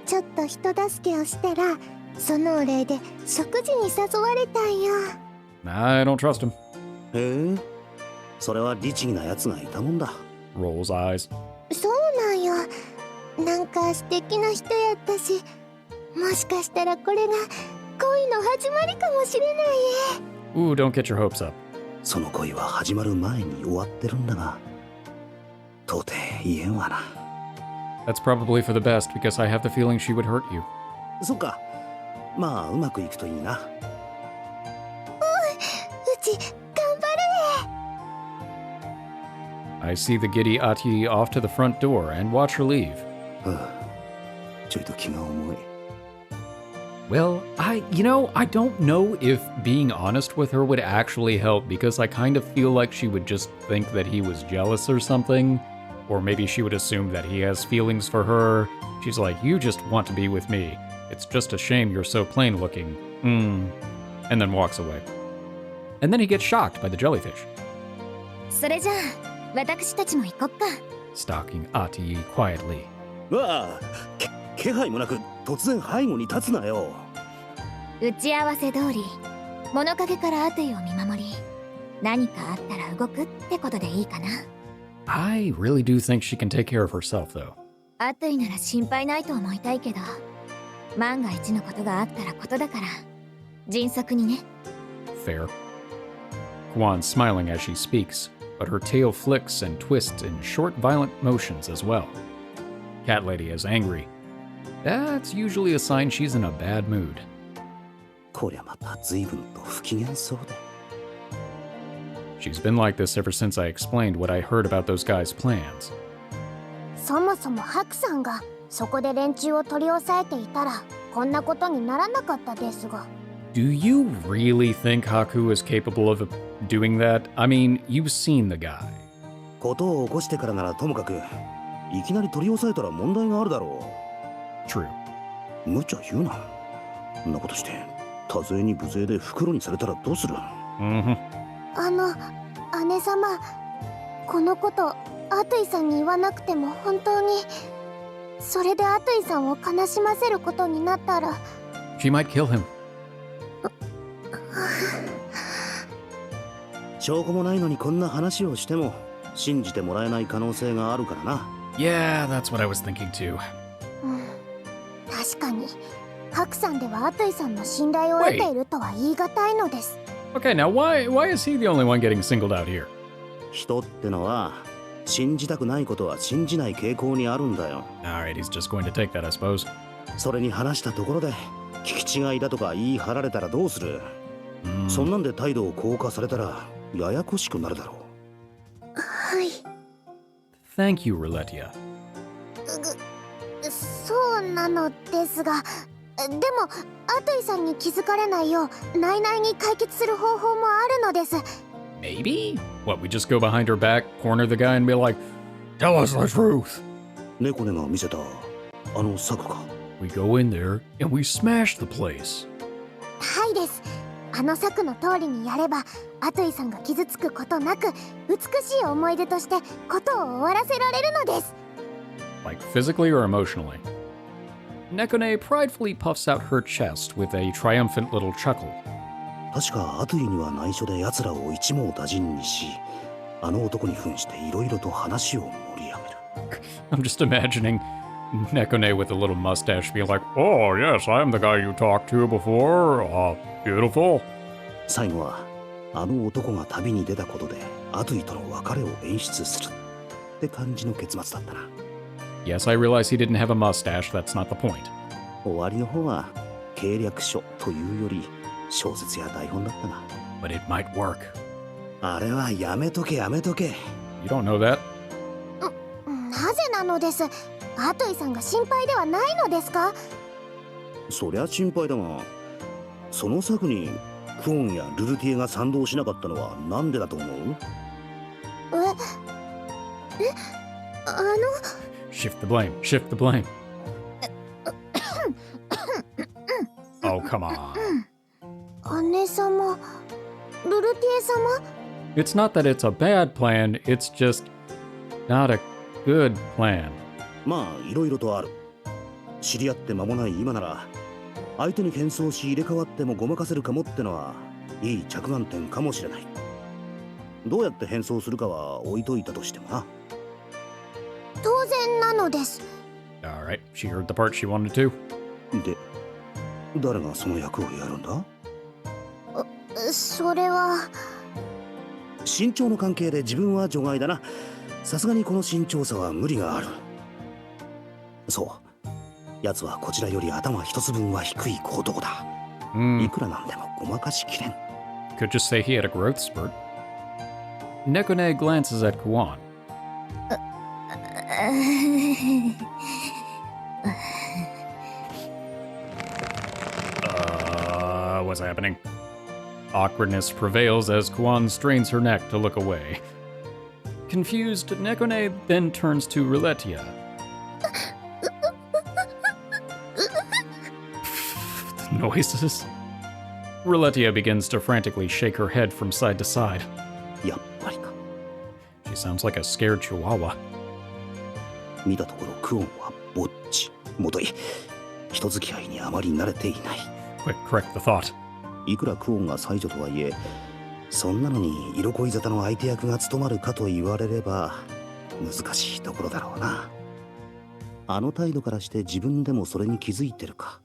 ちょっと人助けをしたら、そのお礼で食事に誘われたんよ。I don't trust him. へえ、それは律儀なやつがいたもんだ。 Rolls eyes. そうなんよ。なんか素敵な人やったし、もしかしたらこれが恋の始まりかもしれないえ。Ooh, don't get your hopes up. その恋は始まる前に終わってるんだが、到底言えんわな。 That's probably for the best because I have the feeling she would hurt you. そっか。まあうまくいくといいな。うち頑張る I see the giddy Atuy off to the front door and watch her leave. ちょいと気が重い。 Well, I don't know if being honest with her would actually help because I kind of feel like she would just think that he was jealous or something. Or maybe she would assume that he has feelings for her. She's like, you just want to be with me. It's just a shame you're so plain looking. And then walks away. And then he gets shocked by the jellyfish. それじゃあ、私たちも行こっか。Stalking Atuy quietly. わあ、気配もなく突然背後に立つなよ。打ち合わせ通り、物陰からアトゥイを見守り、何かあったら動くってことでいいかな。I really do think she can take care of herself, though. アトゥイなら心配ないと思いたいけど、万が一のことがあったらことだから、迅速にね。Fair. Kuon's smiling as she speaks, but her tail flicks and twists in short, violent motions as well. Cat Lady is angry. That's usually a sign she's in a bad mood. こりゃまた随分と不機嫌そうで。She's been like this ever since I explained what I heard about those guys' plans. そもそもハクさんがそこで連中を取り押さえていたら、こんなことにならなかったですが。Do you really think Haku is capable of doing that? I mean, you've seen the guy. ことを起こしてからならともかく、いきなり取り押さえたら問題があるだろう。 True. 無茶言うな。そんなことして多勢に無勢で袋にされたらどうする。Mm-hmm. 姉様、このことアトゥイさんに言わなくても本当にそれでアトイさんを悲しませることになったら。 She might kill him. 証拠もないのにこんな話をしても信じてもらえない可能性があるからな。 Yeah, that's what I was thinking too. 確かにハクさんではアトイさんの信頼を得ているとは言い難いのです。 Okay, now why is he the only one getting singled out here? 人ってのは信じたくないことは信じない傾向にあるんだよ。 Alright, he's just going to take that, I suppose. それに話したところで聞き違いだとか言い張られたらどうする？そんなんで態度を硬化されたらややこしくなるだろう。はい。 Thank you, Riletia. そうなのですが、でもアトイさんに気づかれないよう内々に解決する方法もあるのです。 Maybe? What, we just go behind her back, corner the guy and be like, tell us the truth. 猫根が見せたあの策か。 We go in there and we smash the place. はいです。あの策の通りにやればアトイさんが傷つくことなく美しい思い出としてことを終わらせられるのです。 Like physically or emotionally? Nekone pridefully puffs out her chest with a triumphant little chuckle. 確かアトゥイには内緒で奴らを一網打尽にし、あの男に扮していろいろと話を盛り上げる。I'm just imagining Nekone with a little mustache being like, oh yes, I'm the guy you talked to before. Beautiful. 最後はあの男が旅に出たことでアトゥイとの別れを演出するって感じの結末だったな。Yes, I realize he didn't have a mustache. That's not the point. 終わりの方は計略書というより小説や台本だったな。 But it might work. あれはやめとけやめとけ。 You don't know that? なぜなのです。アトイさんが心配ではないのですか？そりゃ心配だが、その策にクオンやルルティエが賛同しなかったのはなんでだと思う？Shift the blame. Shift the blame. Oh, come on. 姉様、ルルティエ様？ It's not that it's a bad plan, it's just not a good plan. まあいろいろとある。知り合って間もない今なら相手に謙遜し入れ替わってもごまかせるかもってのはいい着眼点かもしれない。どうやって変装するかは置いといたとしてもな。当然なのです。 Alright, she heard the part she wanted to. で、誰がその役をやるんだ？それは身長の関係で自分は除外だな。さすがにこの身長差は無理がある。そう、奴はこちらより頭一つ分は低い小男だ。いくらなんでもごまかしきれん。 Could just say he had a growth spurt. Nekone glances at Kuon. What's happening? Awkwardness prevails as Kuon strains her neck to look away. Confused, Nekone then turns to Riletia. The noises. Riletia begins to frantically shake her head from side to side. やっぱりか。 She sounds like a scared chihuahua. 見たところクオンはぼっち、もとい、人付き合いにあまり慣れていない。 Quick, correct the thought. いくらクオンが才女とはいえ、そんなのに色恋沙汰の相手役が務まるかと言われれば難しいところだろうな。あの態度からして自分でもそれに気づいてるか。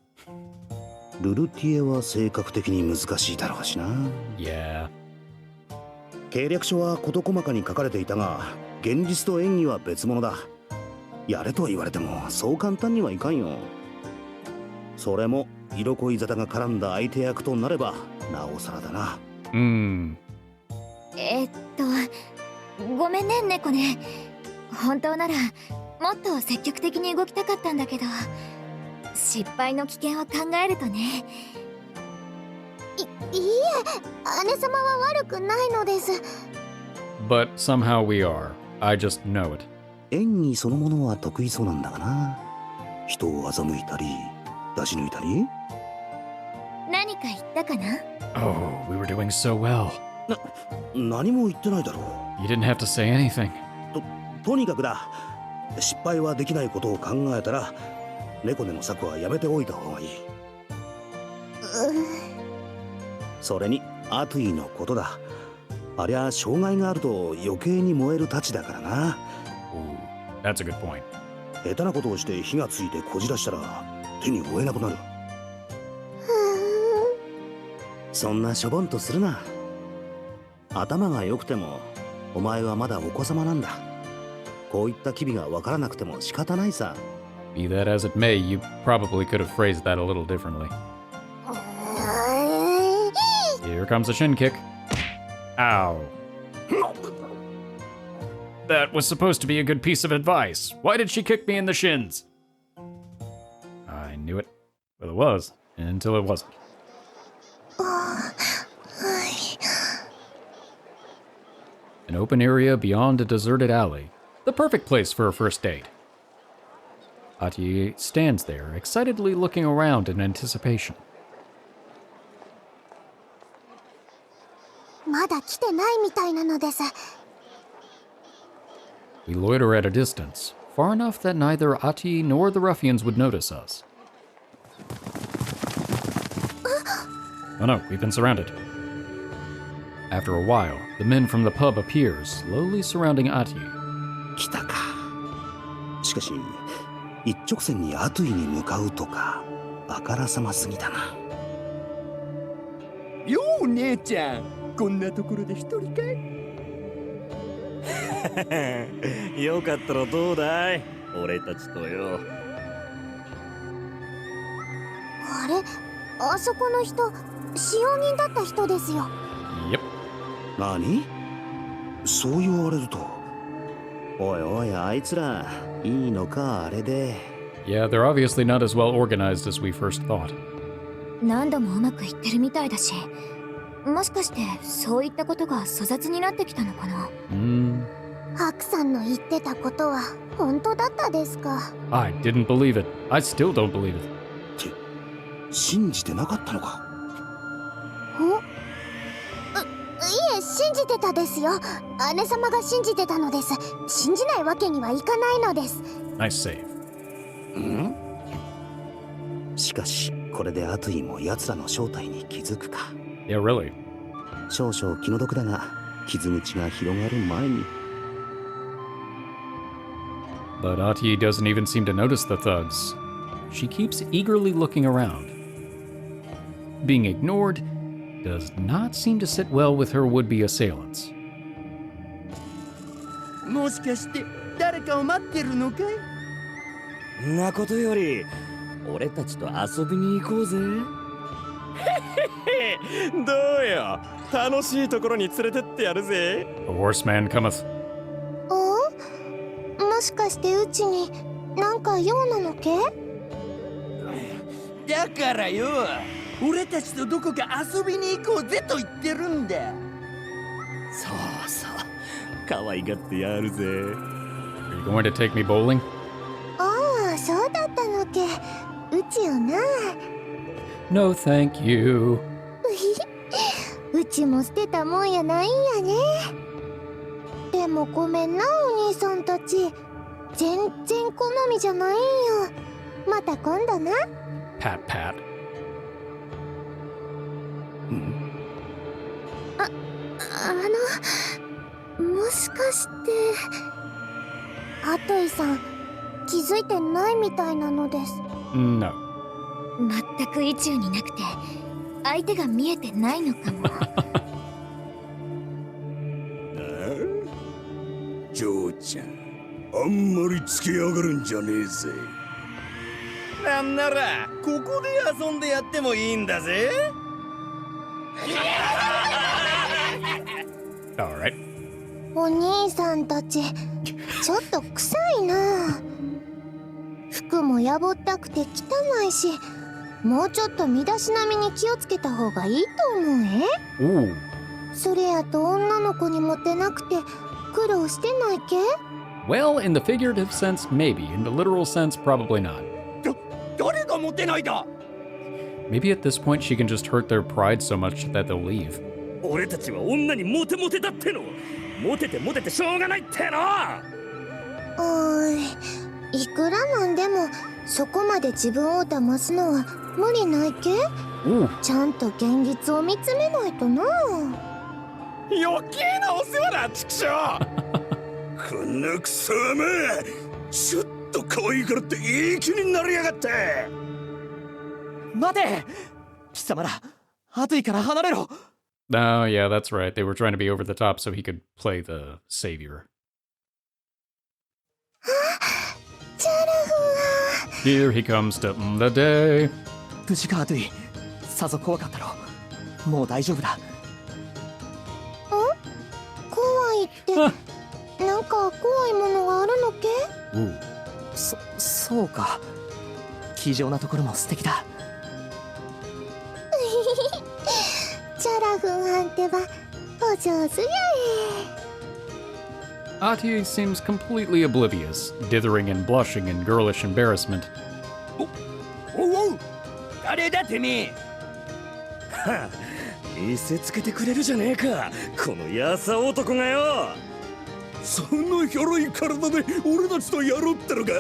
ルルティエは性格的に難しいだろうしな。Yeah. 計略書は事細かに書かれていたが、現実と演技は別物だ。やれと言われてもそう簡単にはいかんよ。それも色恋沙汰が絡んだ相手役となればなおさらだな。ごめんね、猫ね。本当ならもっと積極的に動きたかったんだけど、失敗の危険を考えるとね。いいえ、姉様は悪くないのです。 But somehow we are. I just know it. 演技そのものは得意そうなんだがな。人を欺いたり出し抜いたり。何か言ったかな？ Oh, we were doing so well. 何も言ってないだろう。 You didn't have to say anything. とにかくだ。失敗はできないことを考えたら猫根の策はやめておいた方がいい。それにアトゥイのことだ。ありゃ障害があると余計に燃えるたちだからな。 Ooh, that's a good point. 下手なことをして火がついてこじらしたら手に負えなくなる。そんなしょぼんとするな。頭が良くてもお前はまだお子様なんだ。こういった機微がわからなくても仕方ないさ。 Be that as it may, you probably could have phrased that a little differently. Here comes a shin kick. Ow. That was supposed to be a good piece of advice. Why did she kick me in the shins? I knew it. Well, it was, until it wasn't. An open area beyond a deserted alley. The perfect place for a first date. Atuy stands there, excitedly looking around in anticipation. まだ来てないみたいなのです。 We loiter at a distance, far enough that neither Atuy nor the ruffians would notice us. Oh no, we've been surrounded. After a while, the men from the pub appear, slowly surrounding Atuy. 来たか。しかし一直線にアトゥイに向かうとかあからさますぎだな。よう姉ちゃん、こんなところで一人かいよかったらどうだい俺たちとよ。あれ、あそこの人、使用人だった人ですよ。Yep. 何？そう言われると。おいおい、あいつらいいのかあれで。 Yeah, they're obviously not as well organized as we first thought. 何度もうまくいってるみたいだし、もしかしてそういったことが粗雑になってきたのかな。ハクさんの言ってたことは本当だったですか。 I didn't believe it. I still don't believe it. って信じてなかったのか。いえ、信じてたですよ。姉様が信じてたのです。信じないわけにはいかないのです。 Nice save. しかしこれでアトゥイも奴らの正体に気づくか。 Yeah, really. 少々気の毒だが傷口が広がる前に。 But Atuy doesn't even seem to notice the thugs. She keeps eagerly looking around. Being ignored does not seem to sit well with her would-be assailants. もしかして誰かを待ってるのかい？なことより俺たちと遊びに行こうぜ。どうよ、楽しいところに連れてってやるぜ。 The horseman cometh. もしかしてうちになんか用なのけ？だからよ、俺たちとどこか遊びに行こうぜと言ってるんだ。そうそう、可愛がってやるぜ。 Are you going to take me bowling? ああ、そうだったのけ。うちよな。No, thank you. うちも捨てたもんやないんやね。でもごめんな、お兄さんたち。全然好みじゃないんよ。また今度な。 Pat, pat. もしかしてアトイさん気づいてないみたいなのです。 No. 全く意中になくて相手が見えてないのかも。ジョーちゃん、あんまりつけやがるんじゃねえぜ。なんならここで遊んでやってもいいんだぜ。All right. お兄さんたちちょっと臭いな。服もやぼったくて汚いし、もうちょっと身だしなみに気をつけた方がいいと思う。 Ooh. それやと女の子にモテなくて苦労してないけ？ Well, in the figurative sense, maybe. In the literal sense, probably not. 誰がモテないだ？ Maybe at this point she can just hurt their pride so much that they'll leave. 俺たちは女にモテモテだっての。モテてモテてしょうがないっての。いくらなんでもそこまで自分を騙すのは無理ないけ？ちゃんと現実を見つめないとな。余計なお世話だ、畜生。このクソめ、ちょっと可愛いからっていい気になりやがって。待て、貴様ら、アトゥイから離れろ。Oh, yeah, that's right. They were trying to be over the top so he could play the savior. Here he comes to the day. 無事か、アトゥイ。さぞ怖かったろ。もう大丈夫だ。怖いってなんか怖いものがあるのけ？そうか。気丈なところも素敵だ。チャラフンはんてばお上手やAtuy seems completely oblivious, dithering and blushing in girlish embarrassment. おう、誰だてめえ。はあ、見せつけてくれるじゃねえか、このやさ男がよ。その広い体で俺たちとやろうってのか？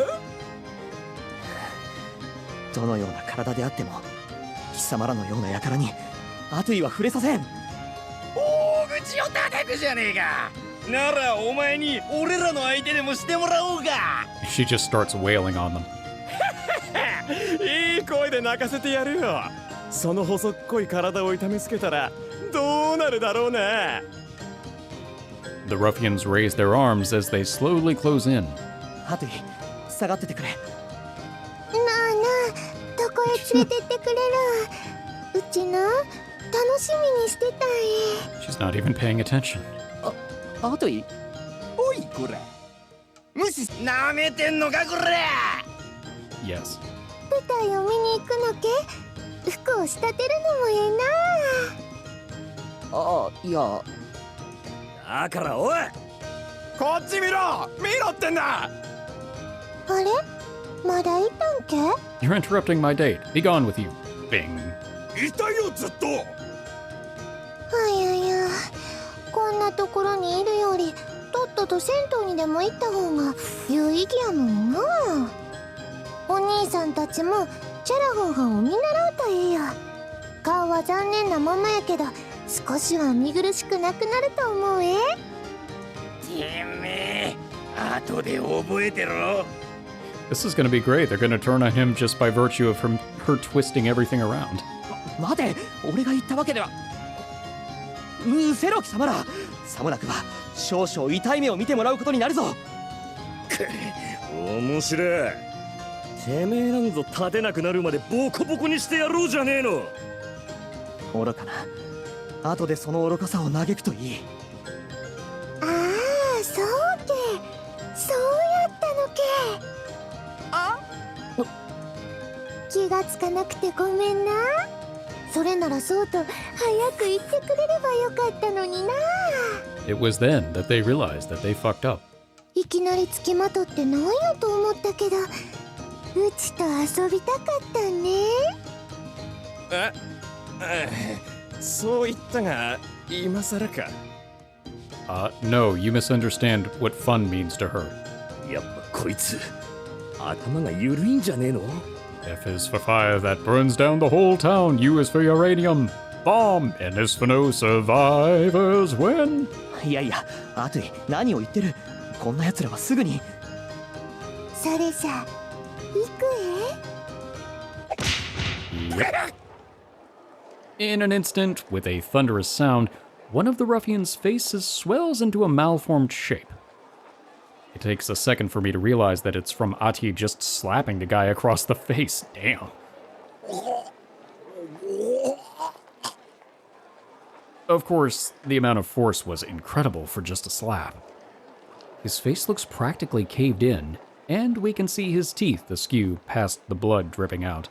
どのような体であっても貴様らのような輩にアトゥイは触れさせん。大口を叩くじゃねえか。ならお前に俺らの相手でもしてもらおうか。 She just starts wailing on them. いい声で泣かせてやるよ。その細っこい体を痛めつけたらどうなるだろうな。The ruffians raise their arms as they slowly close in. アトゥイ、下がっててくれ。なあなあ、どこへ連れてってくれる？うちな、楽しみにしてたんや。 She's not even paying attention. アトゥイ、おいこら、無視なめてんのかこら。 Yes. 舞台を見に行くのけ？服を仕立てるのもええな。いや。だからおい、こっち見ろ、見ろってんだ。あれ、まだいたんけ？ You're interrupting my date. Be gone with you. Bing. いたよずっと。あやや、こんなところにいるよりとっとと銭湯にでも行った方が有意義やのにな。お兄さんたちもチャラフォンハンを見習うといいよ。顔は残念なままやけど少しは見苦しくなくなると思うえ。てめえ、後で覚えてろ。 This is going to be great. They're going to turn on him just by virtue of her twisting everything around. 待て、俺が言ったわけでは。せろ貴様ら。さもなくば少々痛い目を見てもらうことになるぞ。面白い。てめえなんぞ立てなくなるまでボコボコにしてやろうじゃねえの。愚かな。後でその愚かさを嘆くといい。ああ、そうけ、そうやったのけ。気がつかなくてごめんな。それならそうと早く言ってくれればよかったのにな。 It was then that they realized that they fucked up. いきなりつきまとってなんやと思ったけど、うちと遊びたかったね。そう言ったが今更か。No, you misunderstand what fun means to her. やっぱこいつ頭が緩いんじゃねえの？ F is for fire that burns down the whole town. U is for uranium. Bomb. N is for no survivors when... いやいや、アトゥイ、何を言ってる。こんな奴らはすぐに。それじゃ行くYep. In an instant, with a thunderous sound, one of the ruffians' faces swells into a malformed shape. It takes a second for me to realize that it's from Atuy just slapping the guy across the face. Damn. Of course, the amount of force was incredible for just a slap. His face looks practically caved in, and we can see his teeth askew past the blood dripping out.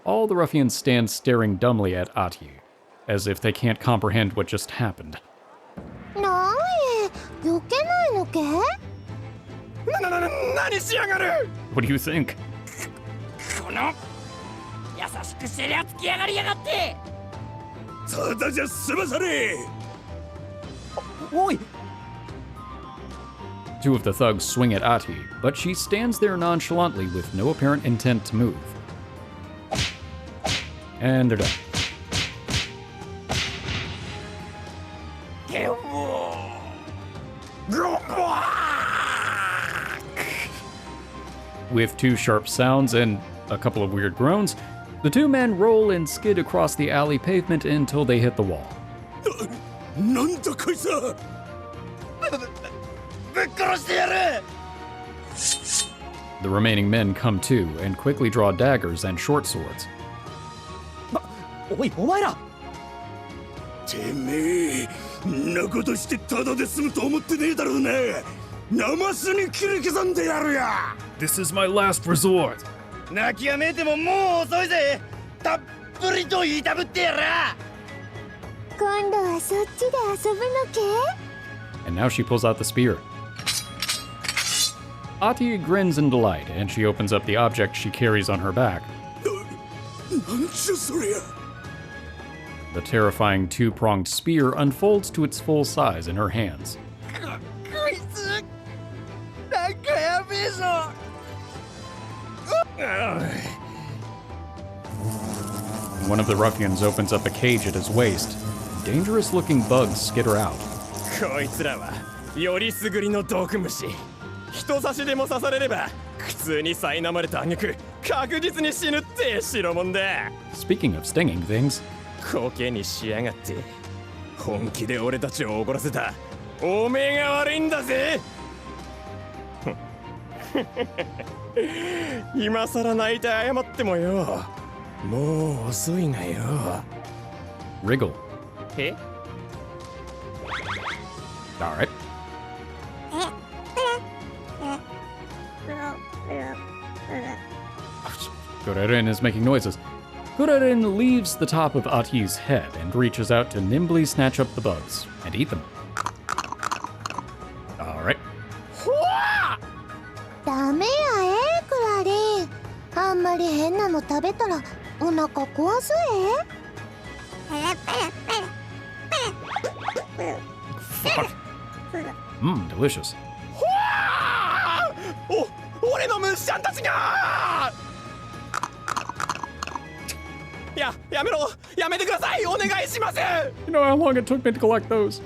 All the ruffians stand staring dumbly at Atuy, as if they can't comprehend what just happened. え。なんえ、避けないのけ？何しやがる。 What do you think? この優しくしてりゃつきやがりやがって。ただじゃ済まされ。おい Two of the thugs swing at Atuy, but she stands there nonchalantly with no apparent intent to move. And they're done. With two sharp sounds and a couple of weird groans, the two men roll and skid across the alley pavement until they hit the wall. なんだこいつは。ぶっ殺してやる The remaining men come to and quickly draw daggers and short swords. おいお前らてめえんなことしてただで済むと思ってねえだろうな。ナマスに切り刻んでやるや。 This is my last resort. 泣きやめてももう遅いぜたっぷりと言いたぶってやら 今度はそっちで遊ぶのけ？ And now she pulls out the spear. Atuy grins in delight, and she opens up the object she carries on her back. なんじゃそりゃ。 The terrifying two-pronged spear unfolds to its full size in her hands. こいつなんかやべえぞ One of the ruffians opens up a cage at his waist. Dangerous-looking bugs skitter out. こいつらはよりすぐりの毒虫人差しでも刺されれば苦痛に苛まれた挙句確実に死ぬって代物だ Speaking of stinging things, コケにしやがって本気で俺たちを怒らせたおめえが悪いんだぜ今さら泣いて謝ってもよもう遅いがよ wriggle. え All right. Kureren is making noises. Kureren leaves the top of Atuy's head and reaches out to nimbly snatch up the bugs and eat them. All right. ダメやクラリン。あんまり変なの食べたらお腹壊すDelicious. 俺の虫ちゃんたちがやめろやめてくださいお願いします You know how long it took me to collect those?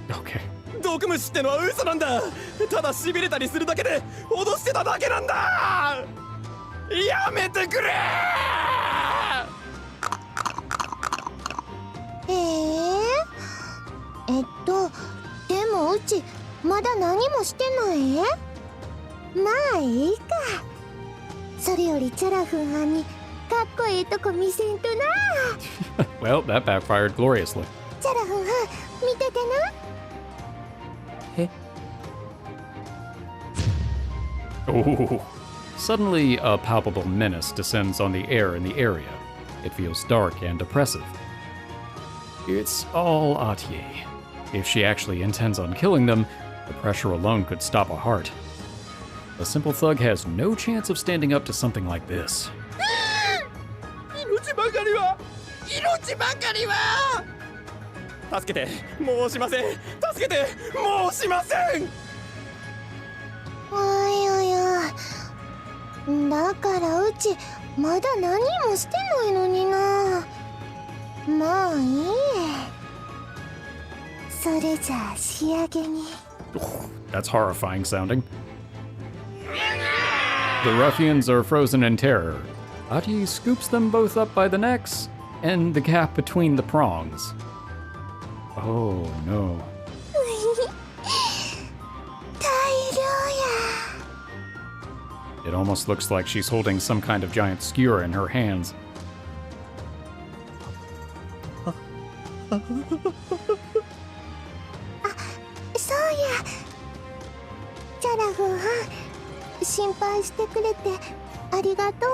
Okay. 毒虫ってのは嘘なんだただ痺れたりするだけで脅してただけなんだやめてくれでもうちまだ何もしてないまあいいかそれよりチャラフンはんにかっこいいとこ見せんとな Well, that backfired gloriously. チャラフンはん見ててな Oh. Suddenly, a palpable menace descends on the air in the area. It feels dark and oppressive. It's all Atuy. If she actually intends on killing them, the pressure alone could stop a heart. A simple thug has no chance of standing up to something like this. 命ばかりは助けてもうしません助けてもうしませんおいおいおいだからうちまだ何もしてないのになまあいいそれじゃあ仕上げに That's horrifying sounding. The ruffians are frozen in terror. Atuy scoops them both up by the necks and the gap between the prongs. Oh no. 大量や It almost looks like she's holding some kind of giant skewer in her hands. そうやチャラフンは心配してくれてありがとう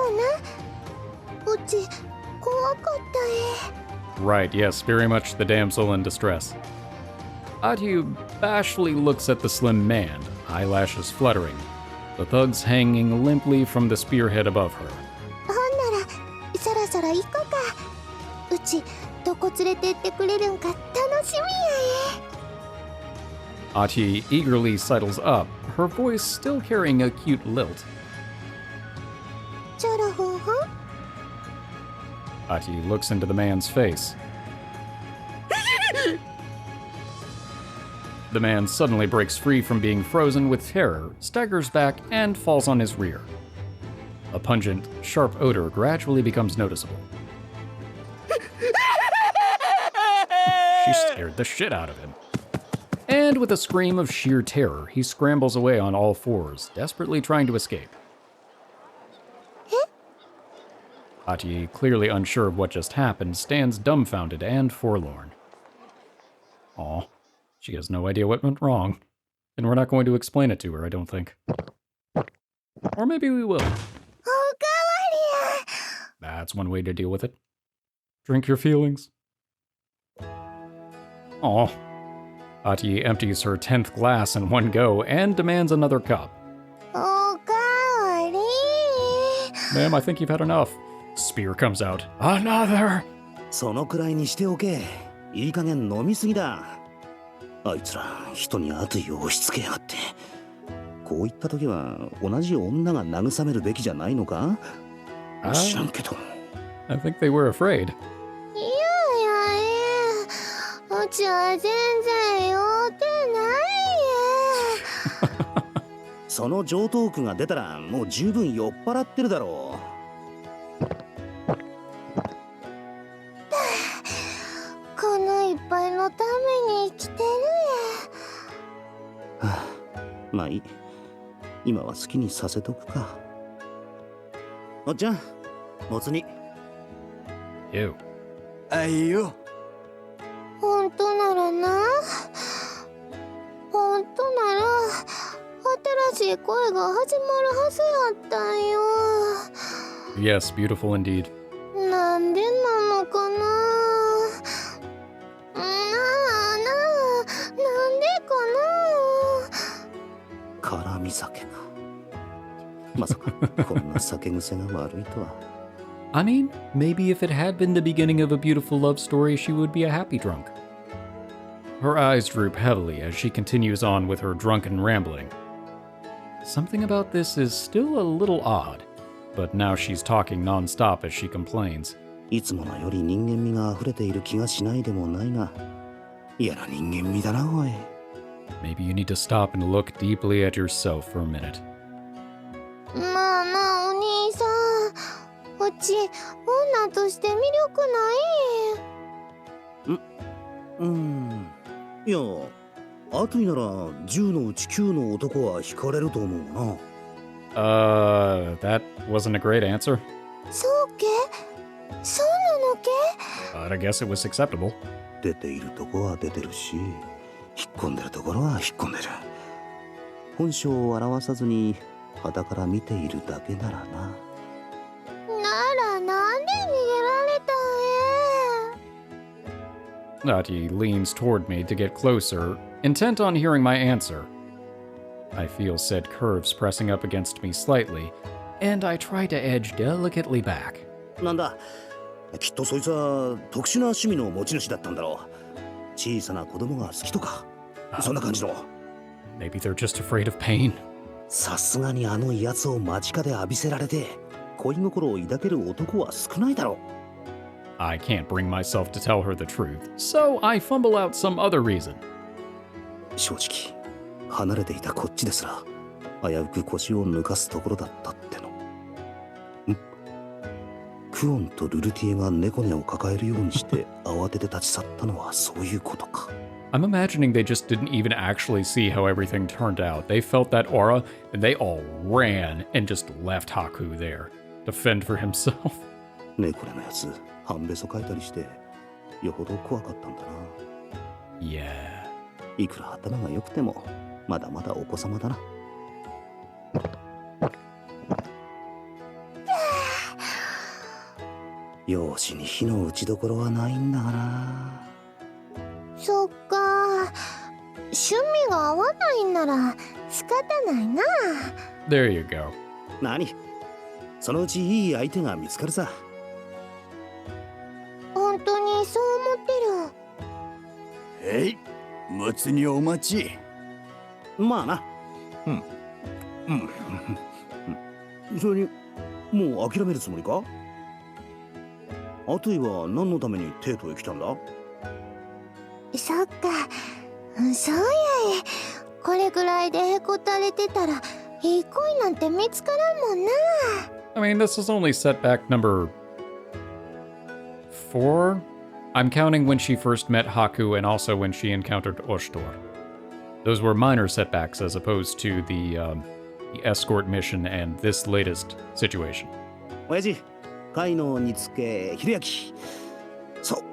なうち怖かった Right, yes, very much the damsel in distress. Atuy bashfully looks at the slim man, eyelashes fluttering, the thugs hanging limply from the spearhead above her. ほんならそろそろ行こうかうちどこ連れてってくれるんか楽しみや Atuy eagerly sidles up, her voice still carrying a cute lilt. チャラホンホン Atuy looks into the man's face. The man suddenly breaks free from being frozen with terror, staggers back, and falls on his rear. A pungent, sharp odor gradually becomes noticeable. She scared the shit out of him. And with a scream of sheer terror, he scrambles away on all fours, desperately trying to escape. Atuy, clearly unsure of what just happened, stands dumbfounded and forlorn. Aw, she has no idea what went wrong. And we're not going to explain it to her, I don't think. Or maybe we will. That's one way to deal with it. Drink your feelings. Aw. Atuy empties her 10th glass in one go and demands another cup. Ma'am, I think you've had enough. Spear comes out. Another! そのくらいにしておけ。いい加減飲みすぎだ。あいつら人に悪意を押し付けやがって。こういった時は同じ女が慰めるべきじゃないのか？知らんけど。I think they were afraid. いやいやうちは全然酔ってないよその上等句が出たらもう十分酔っ払ってるだろう。この一杯のために生きてるや。はあ、まあいい。今は好きにさせとくか。おっちゃん、もつ煮。Ew. あいよ。本当ならな。本当なら新しい恋が始まるはずやったんよ。Yes, beautiful indeed. なんでなのかな。なんでかな。辛味酒か。まさかこんな酒癖が悪いとは。I mean, maybe if it had been the beginning of a beautiful love story, she would be a happy drunk. Her eyes droop heavily as she continues on with her drunken rambling. Something about this is still a little odd, but now she's talking non-stop as she complains. いつものより人間味が溢れている気がしないでもないが、嫌な人間味だなおい。Maybe you need to stop and look deeply at yourself for a minute. まあな、お兄さん、うち女として魅力ない？いや、アトゥイなら10のうち9の男は惹かれると思うな。That wasn't a great answer. そうけ？そうなのけ？ But I guess it was acceptable. 出ているとこは出てるし、引っ込んでるところは引っ込んでる。本性を表さずに傍から見ているだけならな。ならなんで逃げられたんや。Atuy leans toward me to get closer, intent on hearing my answer. I feel said curves pressing up against me slightly, and I try to edge delicately back. なんだ、きっとそいつは特殊な趣味の持ち主だったんだろう。小さな子供が好きとか、そんな感じの。Maybe they're just afraid of pain. さすがにあの威圧を間近で浴びせられて、恋心を抱ける男は少ないだろう。I can't bring myself to tell her the truth, so I fumble out some other reason. 正直、離れていたこっちですら、危うく腰を抜かすところだったっての。クオンとルルティエが猫根を抱えるようにして慌てて立ち去ったのはそういうことか。I'm imagining they just didn't even actually see how everything turned out. They felt that aura, and they all ran and just left Haku there to fend for himself. 猫根のやつ、半べそ書いたりして、よほど怖かったんだな。Yeah. いくら頭が良くても、まだまだお子様だな。容姿に火の打ちどころはないんだがな。そっか、趣味が合わないんなら仕方ないな。There you go. 何？そのうちいい相手が見つかるさ。本当にそう思ってる。えい、もつ煮お待ち。まあな。それにもう諦めるつもりか？アトゥイは何のためにテートへ来たんだ？そっか、そうやえ。これぐらいでへこたれてたらいい恋なんて見つからんもんな。 I mean, this is only setback number 4? I'm counting when she first met Haku and also when she encountered Oshtor. Those were minor setbacks as opposed to the escort mission and this latest situation. 親父、貝の煮付け、秀明。そう、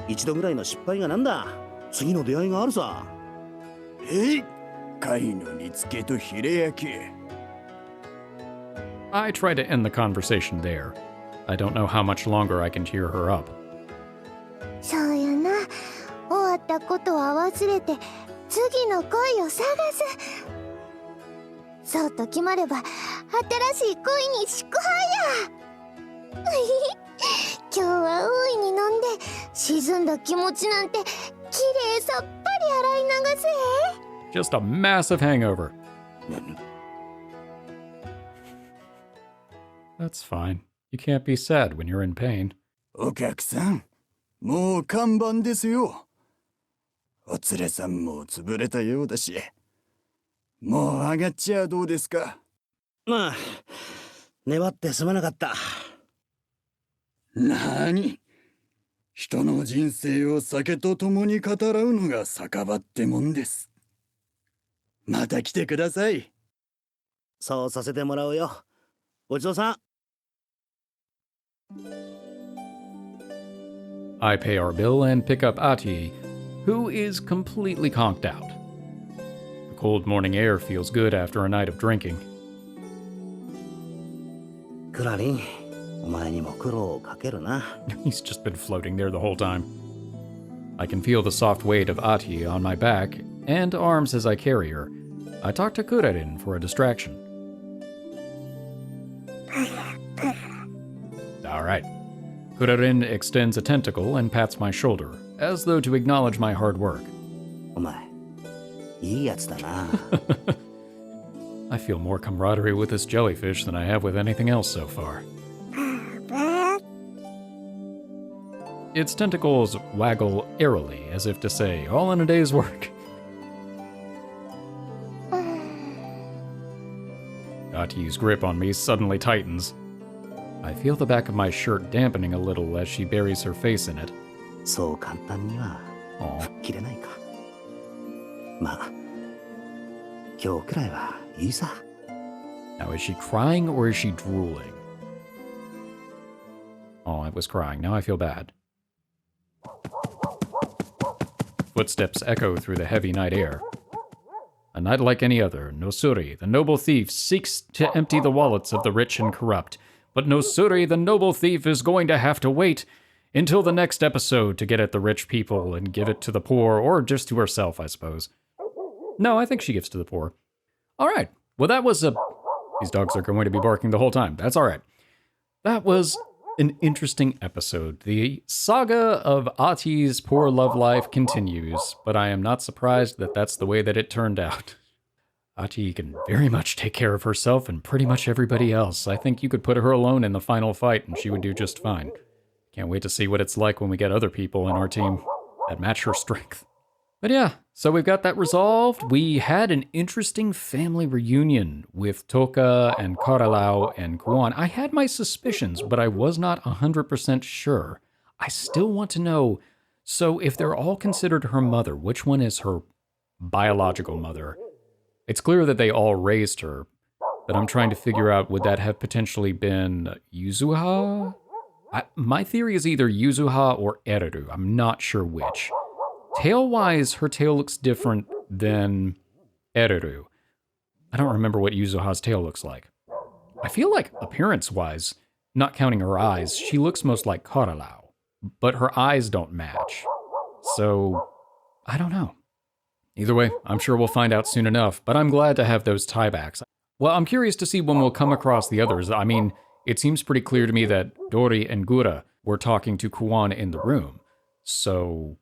一度ぐらいの失敗がなんだ。次の出会いがあるさ。貝の煮付けとヒレ焼き。I tried to end the conversation there. I don't know how much longer I can cheer her up. そうやな。終わったことは忘れて次の恋を探す。そうと決まれば新しい恋に祝杯や。今日は大いに飲んで沈んだ気持ちなんてきれいさっぱり洗い流せ。 Just a massive hangover. That's fine. You can't be sad when you're in pain. お客さん、もう看板ですよ。お連れさんも潰れたようだし、もう上がっちゃどうですか？まあ、粘ってすまなかった。なに？人の人生を酒と共に語らうのが酒場ってもんです。また来てください。そうさせてもらうよ。ごちそうさん。I pay our bill and pick up Atuy, who is completely conked out. The cold morning air feels good after a night of drinking. クラリン、お前にも苦労をかけるな。He's just been floating there the whole time. I can feel the soft weight of Atuy on my back and arms as I carry her. I talk to Kurarin for a distraction. All right. Kurarin extends a tentacle and pats my shoulder, as though to acknowledge my hard work. お前、いいやつだな。I feel more camaraderie with this jellyfish than I have with anything else so far. Its tentacles waggle airily, as if to say, all in a day's work. Atuy's grip on me suddenly tightens. I feel the back of my shirt dampening a little as she buries her face in it. そう簡単には吹っ切れないか。まあ、今日くらいはいいさ。Now, is she crying or is she drooling? Oh, I was crying. Now I feel bad. Footsteps echo through the heavy night air. A night like any other, Nosuri, the noble thief, seeks to empty the wallets of the rich and corrupt. But Nosuri, the noble thief, is going to have to wait until the next episode to get at the rich people and give it to the poor, or just to herself, I suppose. No, I think she gives to the poor. All right. Well, that was a... These dogs are going to be barking the whole time. That's all right. That was an interesting episode. The saga of Atuy's poor love life continues, but I am not surprised that that's the way that it turned out. Atuy can very much take care of herself and pretty much everybody else. I think you could put her alone in the final fight and she would do just fine. Can't wait to see what it's like when we get other people in our team that match her strength. But yeah, so we've got that resolved. We had an interesting family reunion with Toka and Karalau and Kuon. I had my suspicions, but I was not 100% sure. I still want to know, so if they're all considered her mother, which one is her biological mother? It's clear that they all raised her, but I'm trying to figure out, would that have potentially been Yuzuha? My theory is either Yuzuha or Ereru. I'm not sure which. Tail-wise, her tail looks different than Ereru. I don't remember what Yuzuha's tail looks like. I feel like appearance-wise, not counting her eyes, she looks most like Karalau, but her eyes don't match. So, I don't know. Either way, I'm sure we'll find out soon enough, but I'm glad to have those tiebacks. Well, I'm curious to see when we'll come across the others. I mean, it seems pretty clear to me that Dori and Gura were talking to Kuon in the room. So,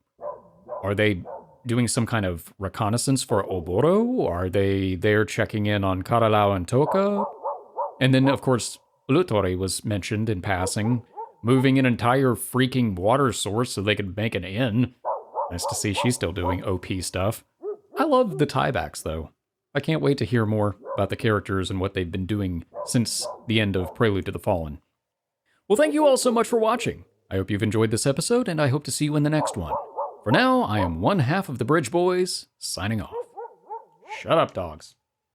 are they doing some kind of reconnaissance for Oboro? Are they there checking in on Karalau and Toka? And then, of course, Ulutori was mentioned in passing, moving an entire freaking water source so they could make an inn. Nice to see she's still doing OP stuff. I love the tiebacks, though. I can't wait to hear more about the characters and what they've been doing since the end of Prelude to the Fallen. Well, thank you all so much for watching. I hope you've enjoyed this episode, and I hope to see you in the next one. For now, I am one half of the Bridge Boys, signing off. Shut up, dogs.